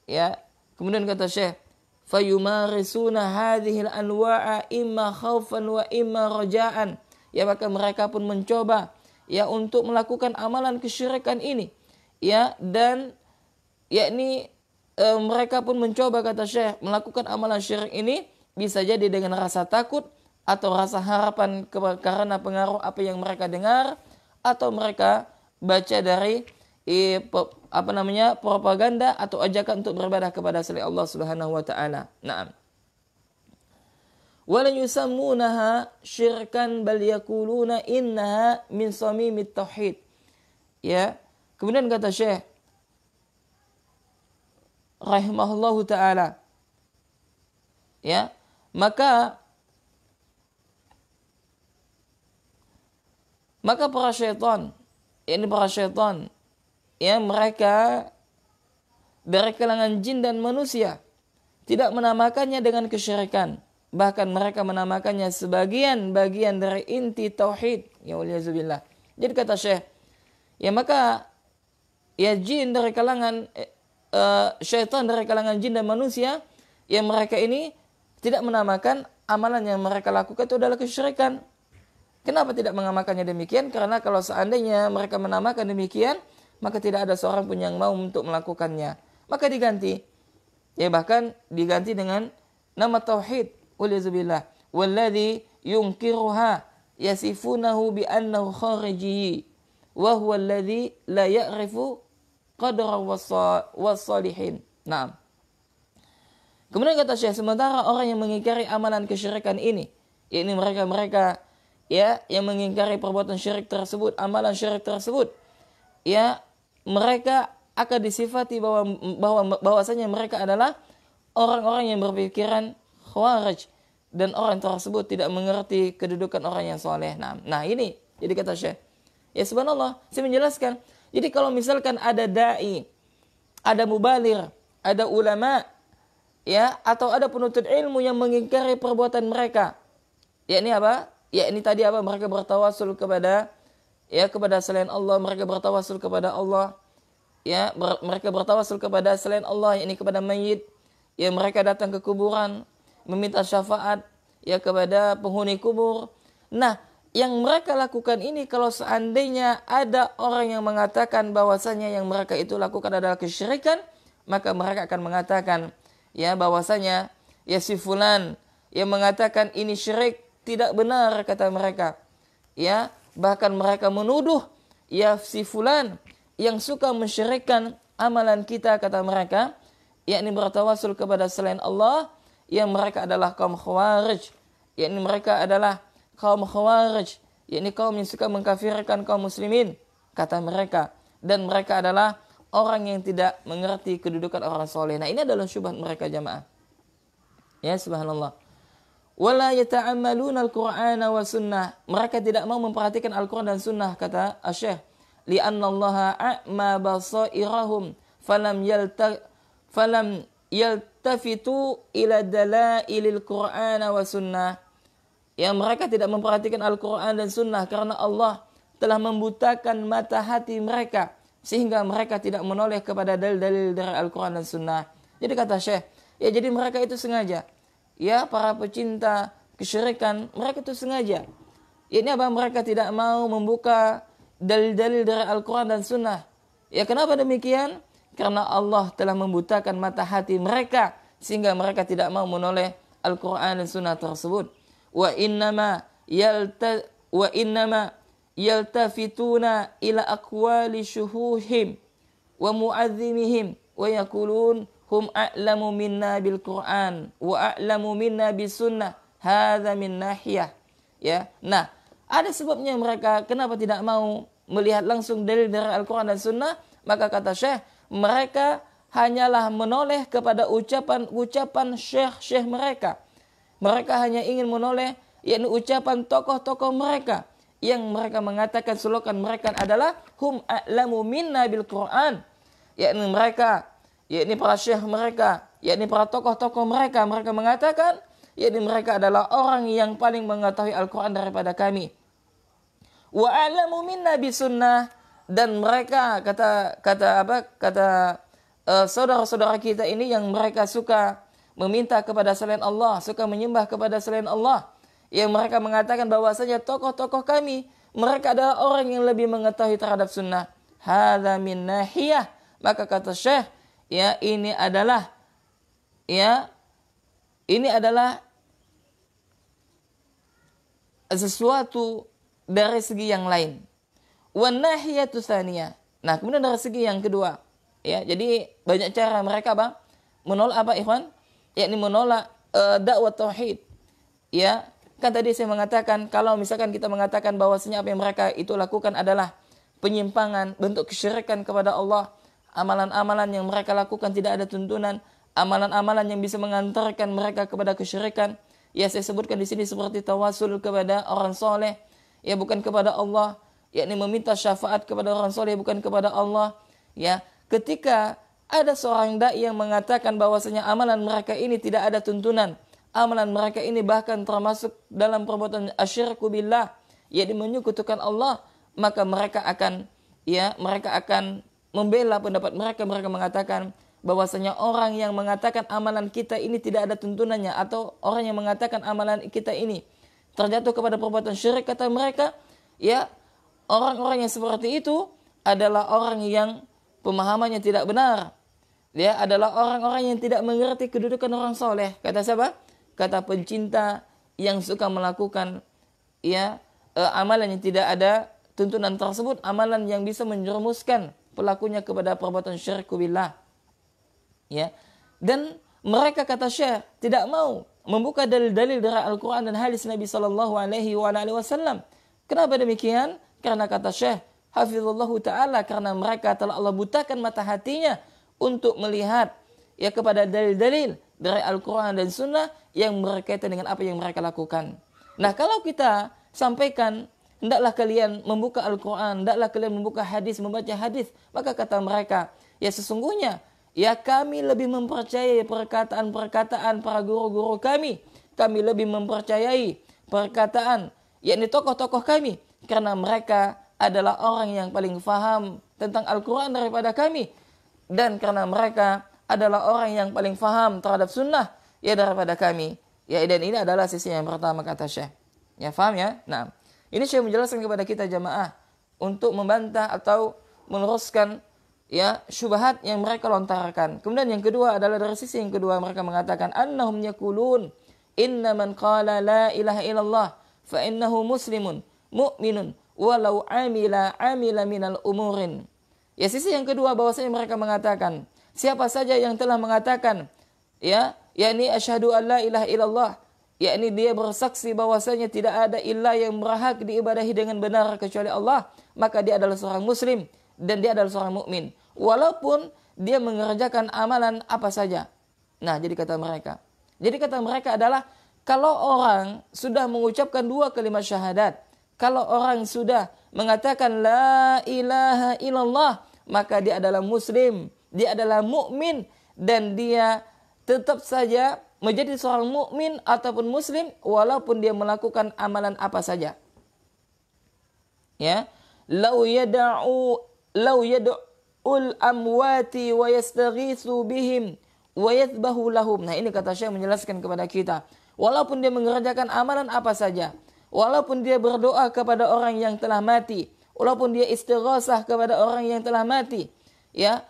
Ya, kemudian kata Syekh, fayumarisuna hadhil anwa'a imma khaufan wa imma raja'an. Ya, maka mereka pun mencoba ya untuk melakukan amalan kesyirikan ini. Ya, dan yakni mereka pun mencoba kata Syekh melakukan amalan syirik ini bisa jadi dengan rasa takut atau rasa harapan karena pengaruh apa yang mereka dengar atau mereka baca dari propaganda atau ajakan untuk beribadah kepada selain Allah Subhanahu wa taala. Naam. Wala yusammunaha syirkan bal yaquluna innaha min samimit tauhid. Ya. Kemudian kata Syekh rahimahullahu taala, ya, maka para syaitan, ya mereka dari kalangan jin dan manusia tidak menamakannya dengan kesyirikan, bahkan mereka menamakannya sebagian-bagian dari inti tauhid. Ya waliyazubillah. Jadi kata Syekh, ya maka ya jin dari kalangan syaitan dari kalangan jin dan manusia, yang mereka ini tidak menamakan amalan yang mereka lakukan itu adalah kesyirikan. Kenapa tidak menamakannya demikian? Karena kalau seandainya mereka menamakan demikian, maka tidak ada seorang pun yang mau untuk melakukannya. Maka diganti. Ya bahkan diganti dengan nama tauhid. Waliyazubillah. Walladhi yunkiruha yasifunahu bi'annahu khariji. Wa huwa alladhi la ya'rifu qadra wassalihin. Naam. Kemudian kata Syekh, sementara orang yang mengingkari amalan kesyirikan ini, yakni mereka ya yang mengingkari perbuatan syirik tersebut, amalan syirik tersebut, ya mereka akan disifati bahwasanya mereka adalah orang-orang yang berpikiran khawarij dan orang tersebut tidak mengerti kedudukan orang yang soleh. Nah ini Jadi kata Syekh, ya subhanallah, saya menjelaskan. Jadi kalau misalkan ada dai, ada mubalir, ada ulama, ya, atau ada penuntut ilmu yang mengingkari perbuatan mereka, yakni apa? Yakni tadi apa? Mereka bertawasul kepada selain Allah, mereka bertawasul kepada Allah, ya, mereka bertawasul kepada selain Allah, yakni kepada mayit, ya, mereka datang ke kuburan meminta syafaat, ya, kepada penghuni kubur. Nah, yang mereka lakukan ini, kalau seandainya ada orang yang mengatakan bahwasanya yang mereka itu lakukan adalah kesyirikan, maka mereka akan mengatakan, ya, bahwasanya ya si fulan yang mengatakan ini syirik, tidak benar kata mereka. Ya, bahkan mereka menuduh ya si fulan yang suka mensyirikkan amalan kita kata mereka, yakni bertawasul kepada selain Allah, yang mereka adalah kaum khawarij, yakni mereka adalah kaum khawarij, yakni kaum yang suka mengkafirkan kaum muslimin kata mereka, dan mereka adalah orang yang tidak mengerti kedudukan orang soleh. Nah, ini adalah syubhat mereka jamaah. Ya subhanallah. Wala yata'ammaluna al-Qur'ana wa sunnah. Mereka tidak mau memperhatikan Al-Quran dan sunnah kata Asy-Syaikh. Li'anna Allah a'ma basairahum falam yaltafitu ila dalailil Qur'ana wa sunnah. Yang mereka tidak memperhatikan Al-Quran dan sunnah karena Allah telah membutakan mata hati mereka sehingga mereka tidak menoleh kepada dalil-dalil dari Al-Quran dan sunnah. Jadi kata Syekh, ya jadi mereka itu sengaja. Ya, para pecinta kesyirikan, mereka itu sengaja. Ini apa? Mereka tidak mau membuka dalil-dalil dari Al-Quran dan Sunnah. Ya, kenapa demikian? Karena Allah telah membutakan mata hati mereka sehingga mereka tidak mau menoleh Al-Quran dan Sunnah tersebut. Wa innama yaltafituna ila aqwali syuhuhim wa mu'azzimihim wa yaqulun hum a'lamu minna bil Qur'an wa a'lamu minna bis sunnah. Hadza min nahiyah. Ya. Nah, ada sebabnya mereka kenapa tidak mau melihat langsung dalil dari Al-Qur'an dan sunnah. Maka kata Syekh, mereka hanyalah menoleh kepada ucapan syekh-syekh mereka. Mereka hanya ingin menoleh yakni ucapan tokoh-tokoh mereka yang mereka mengatakan slogan mereka adalah hum a'lamu minna bil Qur'an. Yakni mereka, yakni para syekh mereka, yakni para tokoh-tokoh mereka mengatakan, yakni mereka adalah orang yang paling mengetahui Al-Quran daripada kami. Wa a'lamu minna bisunnah, dan mereka kata saudara-saudara kita ini yang mereka suka meminta kepada selain Allah, suka menyembah kepada selain Allah, yang mereka mengatakan bahwasanya tokoh-tokoh kami, mereka adalah orang yang lebih mengetahui terhadap sunnah. Hadza min nahiyah. Maka kata Syekh, ya ini adalah sesuatu dari segi yang lain. Wan nahiyatu tsaniyah. Nah, kemudian dari segi yang kedua, ya. Jadi banyak cara mereka menolak apa, ikhwan? Yakni menolak dakwah tauhid. Ya, kan tadi saya mengatakan kalau misalkan kita mengatakan bahwasanya apa yang mereka itu lakukan adalah penyimpangan, bentuk kesyirikan kepada Allah, amalan-amalan yang mereka lakukan tidak ada tuntunan, amalan-amalan yang bisa mengantarkan mereka kepada kesyirikan. Ya, saya sebutkan di sini seperti tawasul kepada orang soleh, ya bukan kepada Allah, yakni meminta syafaat kepada orang soleh bukan kepada Allah. Ya, ketika ada seorang dai yang mengatakan bahwasanya amalan mereka ini tidak ada tuntunan, amalan mereka ini bahkan termasuk dalam perbuatan asyirku billah, yakni menyekutukan Allah, maka mereka akan membela pendapat mereka. Mereka mengatakan bahwasanya orang yang mengatakan amalan kita ini tidak ada tuntunannya, atau orang yang mengatakan amalan kita ini terjatuh kepada perbuatan syirik, kata mereka, ya orang-orang yang seperti itu adalah orang yang pemahamannya tidak benar. Dia adalah orang-orang yang tidak mengerti kedudukan orang soleh. Kata siapa? Kata pencinta yang suka melakukan amalan yang tidak ada tuntunan tersebut, amalan yang bisa menjerumuskan pelakunya kepada perbuatan syirku billah. Ya. Dan mereka kata Syekh tidak mau membuka dalil-dalil dari Al-Quran dan hadis Nabi sallallahu alaihi wasallam. Kenapa demikian? Karena kata Syekh hafizallahu taala, karena mereka telah Allah butakan mata hatinya untuk melihat ya kepada dalil-dalil dari Al-Quran dan Sunnah yang berkaitan dengan apa yang mereka lakukan. Nah, kalau kita sampaikan hendaklah kalian membuka Al-Quran, hendaklah kalian membuka hadis, membaca hadis. Maka kata mereka, ya sesungguhnya, ya kami lebih mempercayai perkataan-perkataan para guru-guru kami. Kami lebih mempercayai perkataan, yakni tokoh-tokoh kami. Karena mereka adalah orang yang paling faham tentang Al-Quran daripada kami. Dan karena mereka adalah orang yang paling faham terhadap sunnah ya daripada kami. Ya, dan ini adalah sisi yang pertama kata Syekh. Ya, faham ya? Nah, ini Syekh menjelaskan kepada kita jamaah untuk membantah atau meluruskan ya syubhat yang mereka lontarkan. Kemudian yang kedua adalah dari sisi yang kedua mereka mengatakan annahum yaqulun inna man qala la ilaha illallah fa innahu muslimun mu'minun walau amila minal umurin. Ya, sisi yang kedua bahwasanya mereka mengatakan siapa saja yang telah mengatakan ya yakni asyhadu an la ilaha illallah, yakni dia bersaksi bahwasanya tidak ada ilah yang berhak diibadahi dengan benar kecuali Allah, maka dia adalah seorang muslim dan dia adalah seorang mukmin walaupun dia mengerjakan amalan apa saja. Nah, jadi kata mereka adalah kalau orang sudah mengucapkan dua kalimat syahadat, kalau orang sudah mengatakan la ilaha illallah, maka dia adalah muslim, dia adalah mukmin dan dia tetap saja menjadi seorang mukmin ataupun muslim walaupun dia melakukan amalan apa saja. Ya, lau yad'ul amwati wa yastaghitsu bihim wa yathbahu lahum. Nah, ini kata Syekh menjelaskan kepada kita, walaupun dia mengerjakan amalan apa saja, walaupun dia berdoa kepada orang yang telah mati, walaupun dia istighasah kepada orang yang telah mati, ya,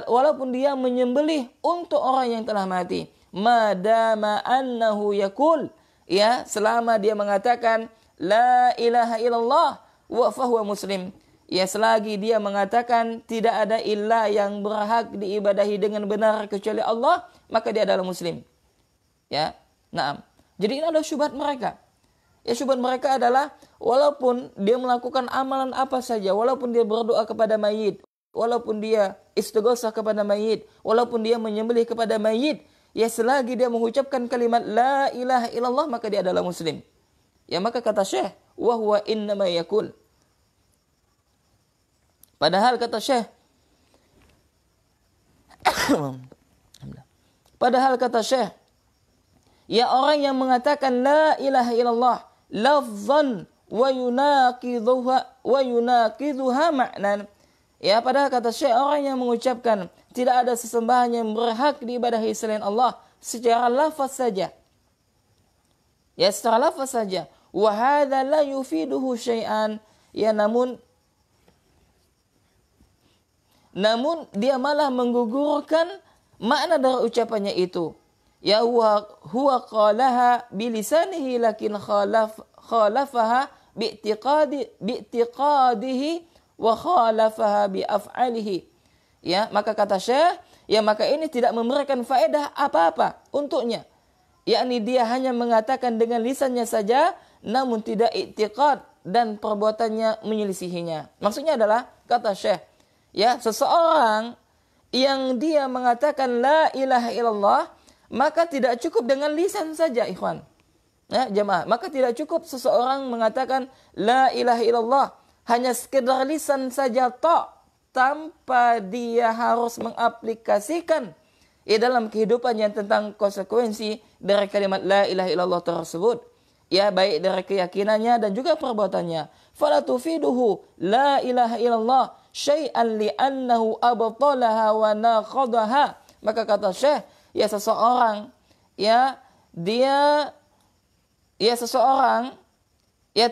walaupun dia menyembelih untuk orang yang telah mati, madama annahu yaqul, ya, selama dia mengatakan la ilaha illallah wa fahuwa muslim, ya, selagi dia mengatakan tidak ada ilah yang berhak diibadahi dengan benar kecuali Allah, maka dia adalah muslim. Ya, naam. Jadi ini adalah syubhat mereka. Ya, syubhat mereka adalah walaupun dia melakukan amalan apa saja, walaupun dia berdoa kepada mayit, walaupun dia istighosah kepada mayit, walaupun dia menyembelih kepada mayit, ya selagi dia mengucapkan kalimat la ilaha illallah maka dia adalah muslim. Ya, maka kata Syekh, wa huwa innama yaqul. Padahal kata Syekh, ya orang yang mengatakan la ilaha illallah lafzan wa yunaqidhuha ma'nan. Ya, padahal kata Syekh, orang yang mengucapkan tidak ada sesembahan yang berhak diibadahi selain Allah secara lafaz saja. Ya, secara lafaz saja. Wa hadza la yufiduhu syai'an. Ya, namun dia malah menggugurkan makna dari ucapannya itu. Ya, huwa qalaha bilisanihi lakin khalafaha bi'tiqadihi wa khalafaha bi af'alihi. Ya, maka kata Syekh, ya maka ini tidak memberikan faedah apa-apa untuknya. Yakni dia hanya mengatakan dengan lisannya saja namun tidak i'tiqad dan perbuatannya menyelisihinya. Maksudnya adalah kata Syekh, ya, seseorang yang dia mengatakan la ilaha illallah maka tidak cukup dengan lisan saja, ikhwan. Ya, jemaah, maka tidak cukup seseorang mengatakan la ilaha illallah hanya sekedar lisan saja tok, tanpa dia harus mengaplikasikan dalam kehidupannya tentang konsekuensi dari kalimat la ilaha illallah tersebut. Ya, baik dari keyakinannya dan juga perbuatannya. Fala tufiduhu la ilaha illallah syai'an li'annahu abtalaha wa naqadaha. Maka kata Syekh, ya seseorang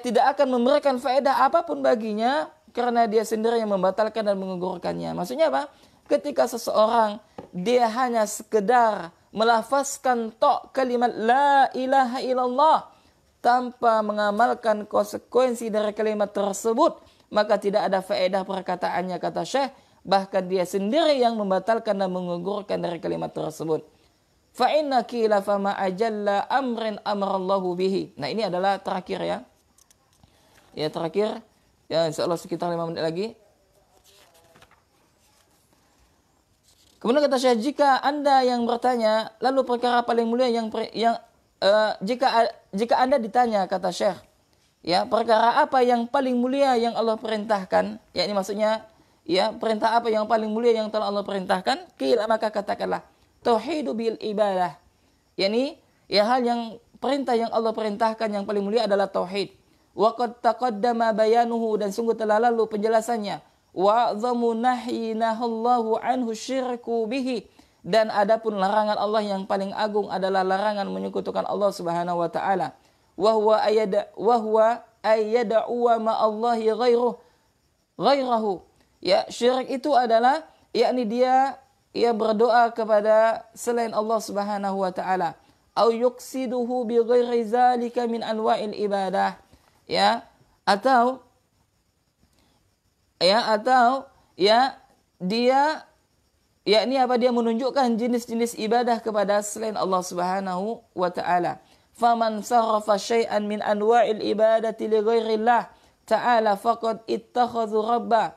tidak akan memberikan faedah apapun baginya karena dia sendiri yang membatalkan dan mengugurkannya. Maksudnya apa? Ketika seseorang dia hanya sekedar melafazkan tok kalimat la ilaha illallah tanpa mengamalkan konsekuensi dari kalimat tersebut, maka tidak ada faedah perkataannya, kata Syekh. Bahkan dia sendiri yang membatalkan dan mengugurkan dari kalimat tersebut. Fa inna qila fama ajalla amrin amarallahu bihi. Nah, ini adalah terakhir ya. Ya, terakhir. Ya, insyaallah sekitar 5 menit lagi. Kemudian kata Syekh, jika Anda yang bertanya, lalu perkara paling mulia jika Anda ditanya, kata Syekh, Ya, perkara apa yang paling mulia yang Allah perintahkan? Ya, ini maksudnya ya, perintah apa yang paling mulia yang telah Allah perintahkan? Qila, maka katakanlah tauhidu bil ibadah. Yani ya, hal yang perintah yang Allah perintahkan yang paling mulia adalah tauhid. Wa qad taqaddama bayanuhu, dan sungguh telah lalu penjelasannya. Wa a'zamu nahyinahallahu anhu syirku bihi, dan adapun larangan Allah yang paling agung adalah larangan menyekutukan Allah Subhanahu wa taala. Wa huwa ayyada'u ma Allahi ghairahu. Ya, syirik itu adalah yakni dia berdoa kepada selain Allah Subhanahu wa taala. Au yuqsiduhu bi ghairi zalika min anwa'il ibadah. Ya, atau dia yakni apa, dia menunjukkan jenis-jenis ibadah kepada selain Allah Subhanahu wa taala. Faman sarafa syai'an min anwa'il ibadati li ghairillah ta'ala faqad ittakhadhu rabba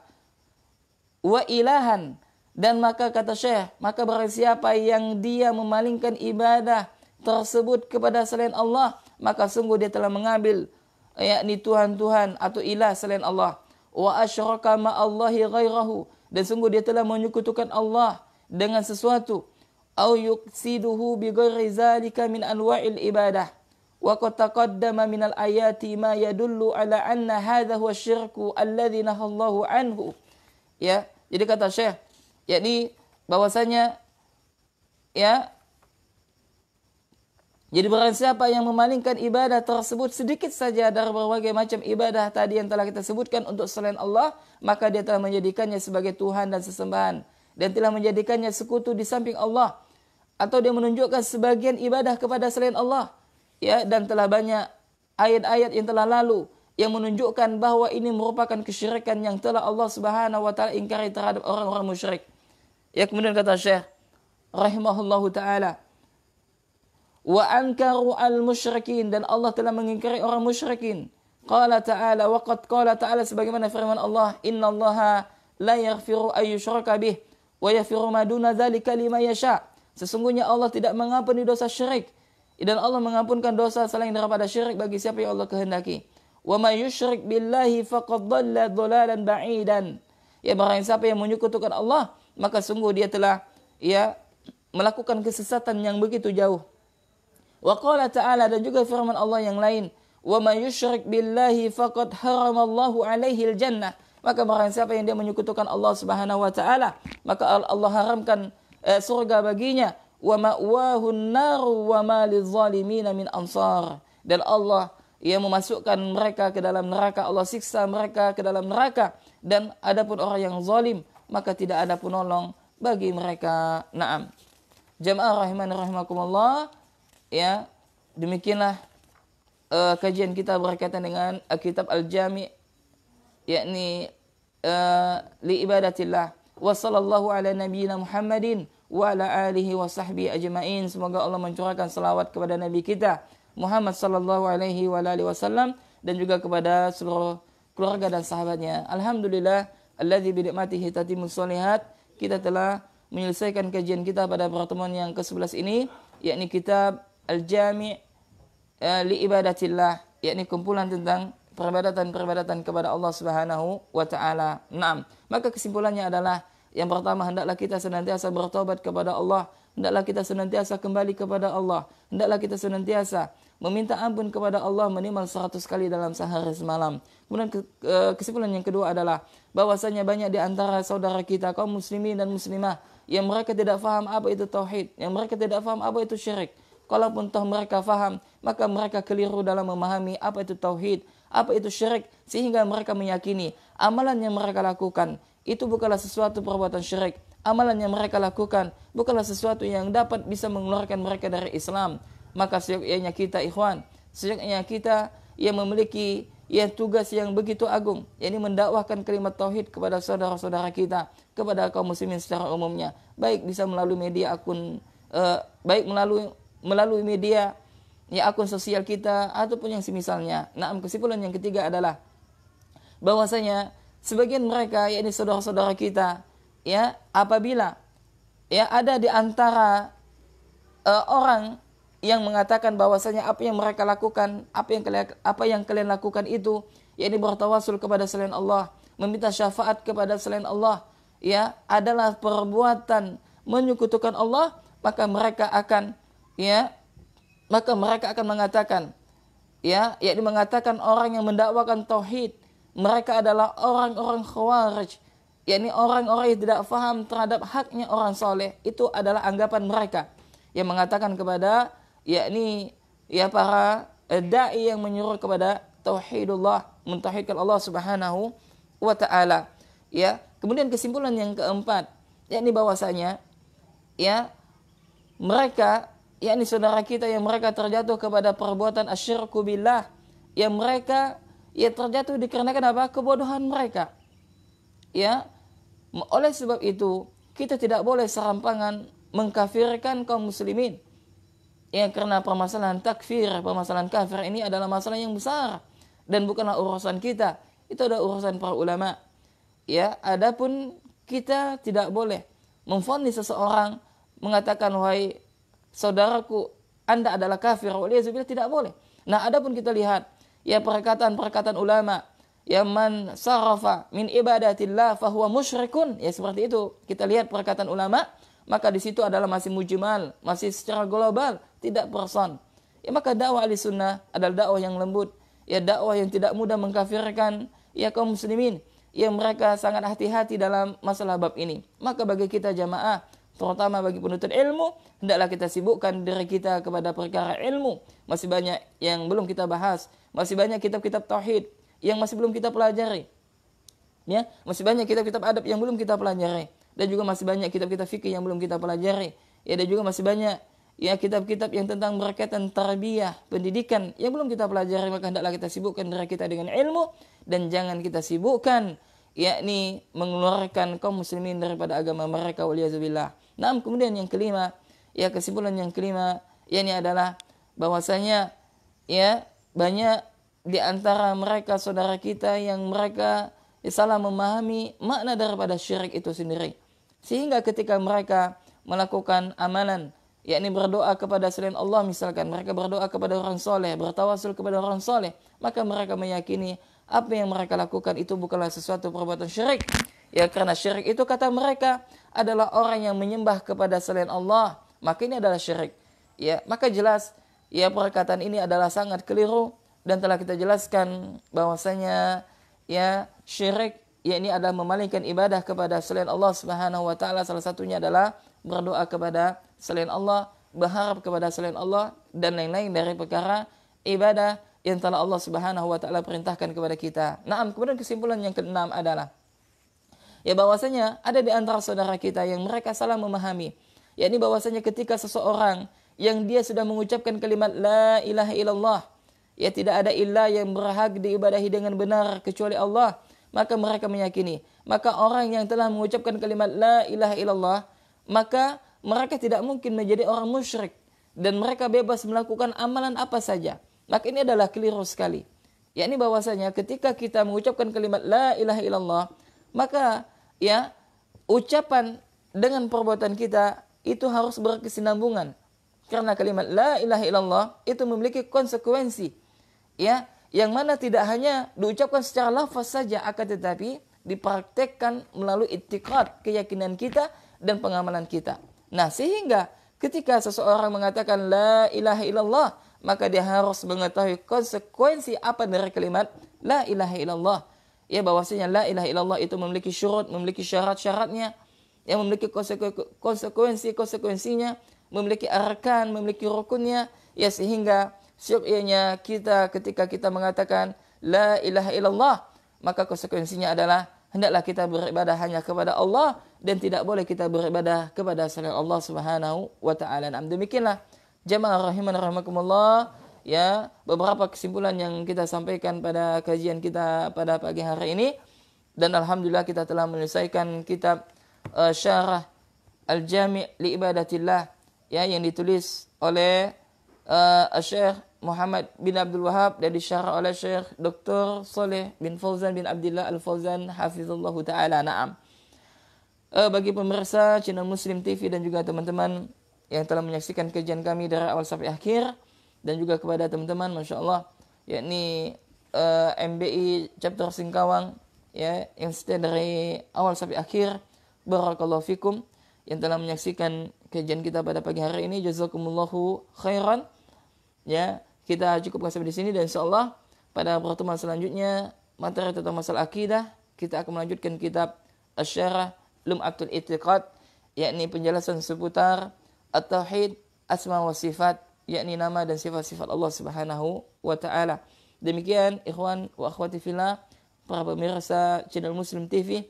wa ilahan. Dan maka kata Syekh, maka barang siapa yang dia memalingkan ibadah tersebut kepada selain Allah, maka sungguh dia telah mengambil yakni tuhan-tuhan atau ilah selain Allah. Wa asyraka ma'allahi ghairahu, dan sungguh dia telah menyekutukan Allah dengan sesuatu. Au yuqsiduhu bi ghairi zalika min anwa'il ibadah. Wa qad taqaddama minal ayati ma yadullu ala anna hadha huwa syirku alladhi nahallahu anhu. Ya, jadi kata Syekh, yakni bahwasanya ya, jadi barang siapa yang memalingkan ibadah tersebut sedikit saja dari berbagai macam ibadah tadi yang telah kita sebutkan untuk selain Allah, maka dia telah menjadikannya sebagai Tuhan dan sesembahan, dan telah menjadikannya sekutu di samping Allah, atau dia menunjukkan sebagian ibadah kepada selain Allah. Ya, dan telah banyak ayat-ayat yang telah lalu yang menunjukkan bahwa ini merupakan kesyirikan yang telah Allah Subhanahu wa taala ingkari terhadap orang-orang musyrik. Ya, kemudian kata Syekh rahimahullahu taala, wa ankaru al-musyrikin, dan Allah telah mengingkari orang musyrikin. Qala ta'ala, wa qad qala ta'ala, sebagaimana firman Allah, innallaha la yaghfiru ay yushraka bih wa yaghfiru ma duna dzalika liman yasha. Sesungguhnya Allah tidak mengampuni dosa syirik, dan Allah mengampunkan dosa selain daripada syirik bagi siapa yang Allah kehendaki. Wa may yusyrik billahi faqad dhalla dhalalan ba'idan. Ya, barang siapa yang menyekutukan Allah, maka sungguh dia telah melakukan kesesatan yang begitu jauh. Wa qala ta'ala, dan juga firman Allah yang lain, wa may yusyrik billahi faqad haramallahu alaihi al-jannah. Maka barang siapa yang dia menyekutukan Allah Subhanahu wa taala, maka Allah haramkan surga baginya. Wa ma'wahu an-nar wa ma lidh-dhalimin min ansar. Dan Allah memasukkan mereka ke dalam neraka, Allah siksa mereka ke dalam neraka, dan adapun orang yang zalim maka tidak ada penolong bagi mereka. Naam. Jamaah rahimani rahimakumullah. Ya, demikianlah kajian kita berkaitan dengan kitab Al-Jami', yakni li ibadatillah. Wa sallallahu ala nabiyyina Muhammadin wa ala alihi wa sahbihi ajma'in. Semoga Allah mencurahkan selawat kepada nabi kita Muhammad sallallahu alaihi wa alihi wasallam, dan juga kepada seluruh keluarga dan sahabatnya. Alhamdulillah alladzi bi ni'matihi tatimmus shalihat. Kita telah menyelesaikan kajian kita pada pertemuan yang ke-11 ini, yakni kitab Al-Jami' li ibadatillah, yakni kumpulan tentang peribadatan-peribadatan kepada Allah Subhanahu wa taala. Naam. Maka kesimpulannya adalah, yang pertama, hendaklah kita senantiasa bertobat kepada Allah, hendaklah kita senantiasa kembali kepada Allah, hendaklah kita senantiasa meminta ampun kepada Allah minimal 100 kali dalam sehari semalam. Kemudian kesimpulan yang kedua adalah bahwasanya banyak di antara saudara kita kaum muslimin dan muslimah yang mereka tidak faham apa itu tauhid, yang mereka tidak faham apa itu syirik. Kalaupun toh mereka faham, maka mereka keliru dalam memahami apa itu tauhid, apa itu syirik, sehingga mereka meyakini amalan yang mereka lakukan itu bukanlah sesuatu perbuatan syirik. Amalan yang mereka lakukan bukanlah sesuatu yang dapat bisa mengeluarkan mereka dari Islam. Maka seyogyanya kita, ikhwan, seyogyanya kita yang memiliki tugas yang begitu agung, yakni mendakwahkan kalimat tauhid kepada saudara-saudara kita, kepada kaum muslimin secara umumnya, baik bisa melalui media melalui media akun sosial kita ataupun yang semisalnya. Nah, kesimpulan yang ketiga adalah bahwasanya sebagian mereka, yakni saudara-saudara kita, apabila ada di antara orang yang mengatakan bahwasanya apa yang mereka lakukan, apa yang kalian lakukan itu, yakni bertawasul kepada selain Allah, meminta syafaat kepada selain Allah, ya, adalah perbuatan menyekutukan Allah, maka mereka akan mengatakan, ya, yakni mengatakan orang yang mendakwakan tauhid, mereka adalah orang-orang khawarij, yakni orang-orang yang tidak faham terhadap haknya orang soleh. Itu adalah anggapan mereka yang mengatakan kepada, yakni ya para dai yang menyuruh kepada tauhidullah, mentauhidkan Allah Subhanahu wa taala. Ya, kemudian kesimpulan yang keempat, yakni bahwasanya, ya, mereka, yakni saudara kita yang mereka terjatuh kepada perbuatan asyirku billah, yang mereka ya terjatuh dikarenakan apa? Kebodohan mereka. Ya, oleh sebab itu kita tidak boleh serampangan mengkafirkan kaum muslimin. Ya, karena permasalahan takfir, permasalahan kafir ini adalah masalah yang besar dan bukanlah urusan kita. Itu adalah urusan para ulama. Ya, adapun kita tidak boleh memvonis seseorang, mengatakan wahai saudaraku Anda adalah kafir, waliyadzubillah, tidak boleh. Nah, adapun kita lihat ya perkataan-perkataan ulama, ya man sarafa min ibadatillah fahuwa musyrikun, ya seperti itu. Kita lihat perkataan ulama, maka di situ adalah masih mujmal, masih secara global, tidak person. Ya, maka dakwah Ahlussunnah adalah dakwah yang lembut, ya dakwah yang tidak mudah mengkafirkan ya kaum muslimin, yang mereka sangat hati-hati dalam masalah bab ini. Maka bagi kita jamaah, terutama bagi penuntut ilmu, hendaklah kita sibukkan diri kita kepada perkara ilmu. Masih banyak yang belum kita bahas, masih banyak kitab-kitab tauhid yang masih belum kita pelajari. Ya, masih banyak kitab-kitab adab yang belum kita pelajari, dan juga masih banyak kitab-kitab fikih yang belum kita pelajari. Ya, dan juga masih banyak ya kitab-kitab yang tentang berkaitan tarbiyah, pendidikan yang belum kita pelajari. Maka hendaklah kita sibukkan diri kita dengan ilmu, dan jangan kita sibukkan yakni mengeluarkan kaum muslimin daripada agama mereka, waliyadzubillah. Nah, kemudian yang kelima, ya kesimpulan yang kelima, yakni adalah bahwasanya ya banyak di antara mereka saudara kita yang mereka salah memahami makna daripada syirik itu sendiri, sehingga ketika mereka melakukan amalan, yakni berdoa kepada selain Allah, misalkan mereka berdoa kepada orang soleh, bertawasul kepada orang soleh, maka mereka meyakini apa yang mereka lakukan itu bukanlah sesuatu perbuatan syirik. Ya, karena syirik itu kata mereka adalah orang yang menyembah kepada selain Allah, maka ini adalah syirik. Ya, maka jelas ya perkataan ini adalah sangat keliru, dan telah kita jelaskan bahwasanya ya syirik ya ini adalah memalingkan ibadah kepada selain Allah Subhanahu wa taala. Salah satunya adalah berdoa kepada selain Allah, berharap kepada selain Allah, dan lain-lain dari perkara ibadah yang telah Allah Subhanahu wa taala perintahkan kepada kita. Nah, kemudian kesimpulan yang keenam adalah ya bahwasanya ada di antara saudara kita yang mereka salah memahami, yakni bahwasanya ketika seseorang yang dia sudah mengucapkan kalimat la ilaha illallah, ya tidak ada ilah yang berhak diibadahi dengan benar kecuali Allah, maka mereka meyakini, maka orang yang telah mengucapkan kalimat la ilaha illallah, maka mereka tidak mungkin menjadi orang musyrik, dan mereka bebas melakukan amalan apa saja. Maka ini adalah keliru sekali. Yakni bahwasanya ketika kita mengucapkan kalimat la ilaha illallah, maka ya ucapan dengan perbuatan kita itu harus berkesinambungan. Karena kalimat la ilaha illallah itu memiliki konsekuensi, ya, yang mana tidak hanya diucapkan secara lafaz saja, akan tetapi dipraktekkan melalui i'tiqad, keyakinan kita dan pengamalan kita. Nah, sehingga ketika seseorang mengatakan la ilaha illallah, maka dia harus mengetahui konsekuensi apa dari kalimat la ilaha illallah. Ya, bahwasanya la ilaha illallah itu memiliki syurut, memiliki syarat-syaratnya, yang memiliki konsekuensinya, memiliki arkan, memiliki rukunnya, ya, sehingga syuknya kita ketika kita mengatakan la ilaha illallah, maka konsekuensinya adalah hendaklah kita beribadah hanya kepada Allah, dan tidak boleh kita beribadah kepada selain Allah Subhanahu wa taala. Demikianlah jamaah rahiman rahimakumullah, ya, beberapa kesimpulan yang kita sampaikan pada kajian kita pada pagi hari ini, dan alhamdulillah kita telah menyelesaikan kitab Syarah Al-Jami' li Ibadatillah, ya, yang ditulis oleh Syekh Muhammad bin Abdul Wahab dan disyarah oleh Syekh Dr. Saleh bin Fauzan bin Abdullah Al-Fauzan hafizallahu taala. Naam. Bagi pemirsa channel Muslim TV dan juga teman-teman yang telah menyaksikan kajian kami dari awal sampai akhir, dan juga kepada teman-teman Masya Allah yakni MBI chapter Singkawang ya, yang setia dari awal sampai akhir. Barakallahu fikum yang telah menyaksikan kajian kita pada pagi hari ini. Jazakumullahu khairan. Ya, kita cukupkan sampai di sini, dan insyaallah pada pertemuan selanjutnya materi tentang masalah akidah kita akan melanjutkan kitab Asy-Syarah Lum'atul I'tiqad, yakni penjelasan seputar at-tauhid, asma wa sifat, yakni nama dan sifat-sifat Allah Subhanahu wa taala. Demikian ikhwan wa akhwati fillah, para pemirsa channel Muslim TV.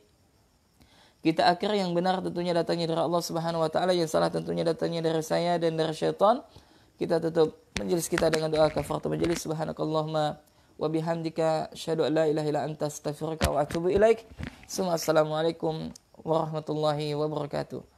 Kita akhir yang benar tentunya datangnya dari Allah Subhanahu wa taala, yang salah tentunya datangnya dari saya dan dari syaitan. Kita tutup majelis kita dengan doa kafaratul majelis. Subhanakallahumma wa bihamdika asyhadu an la ilaha illa anta astaghfiruka wa atubu ilaik. Assalamualaikum warahmatullahi wabarakatuh.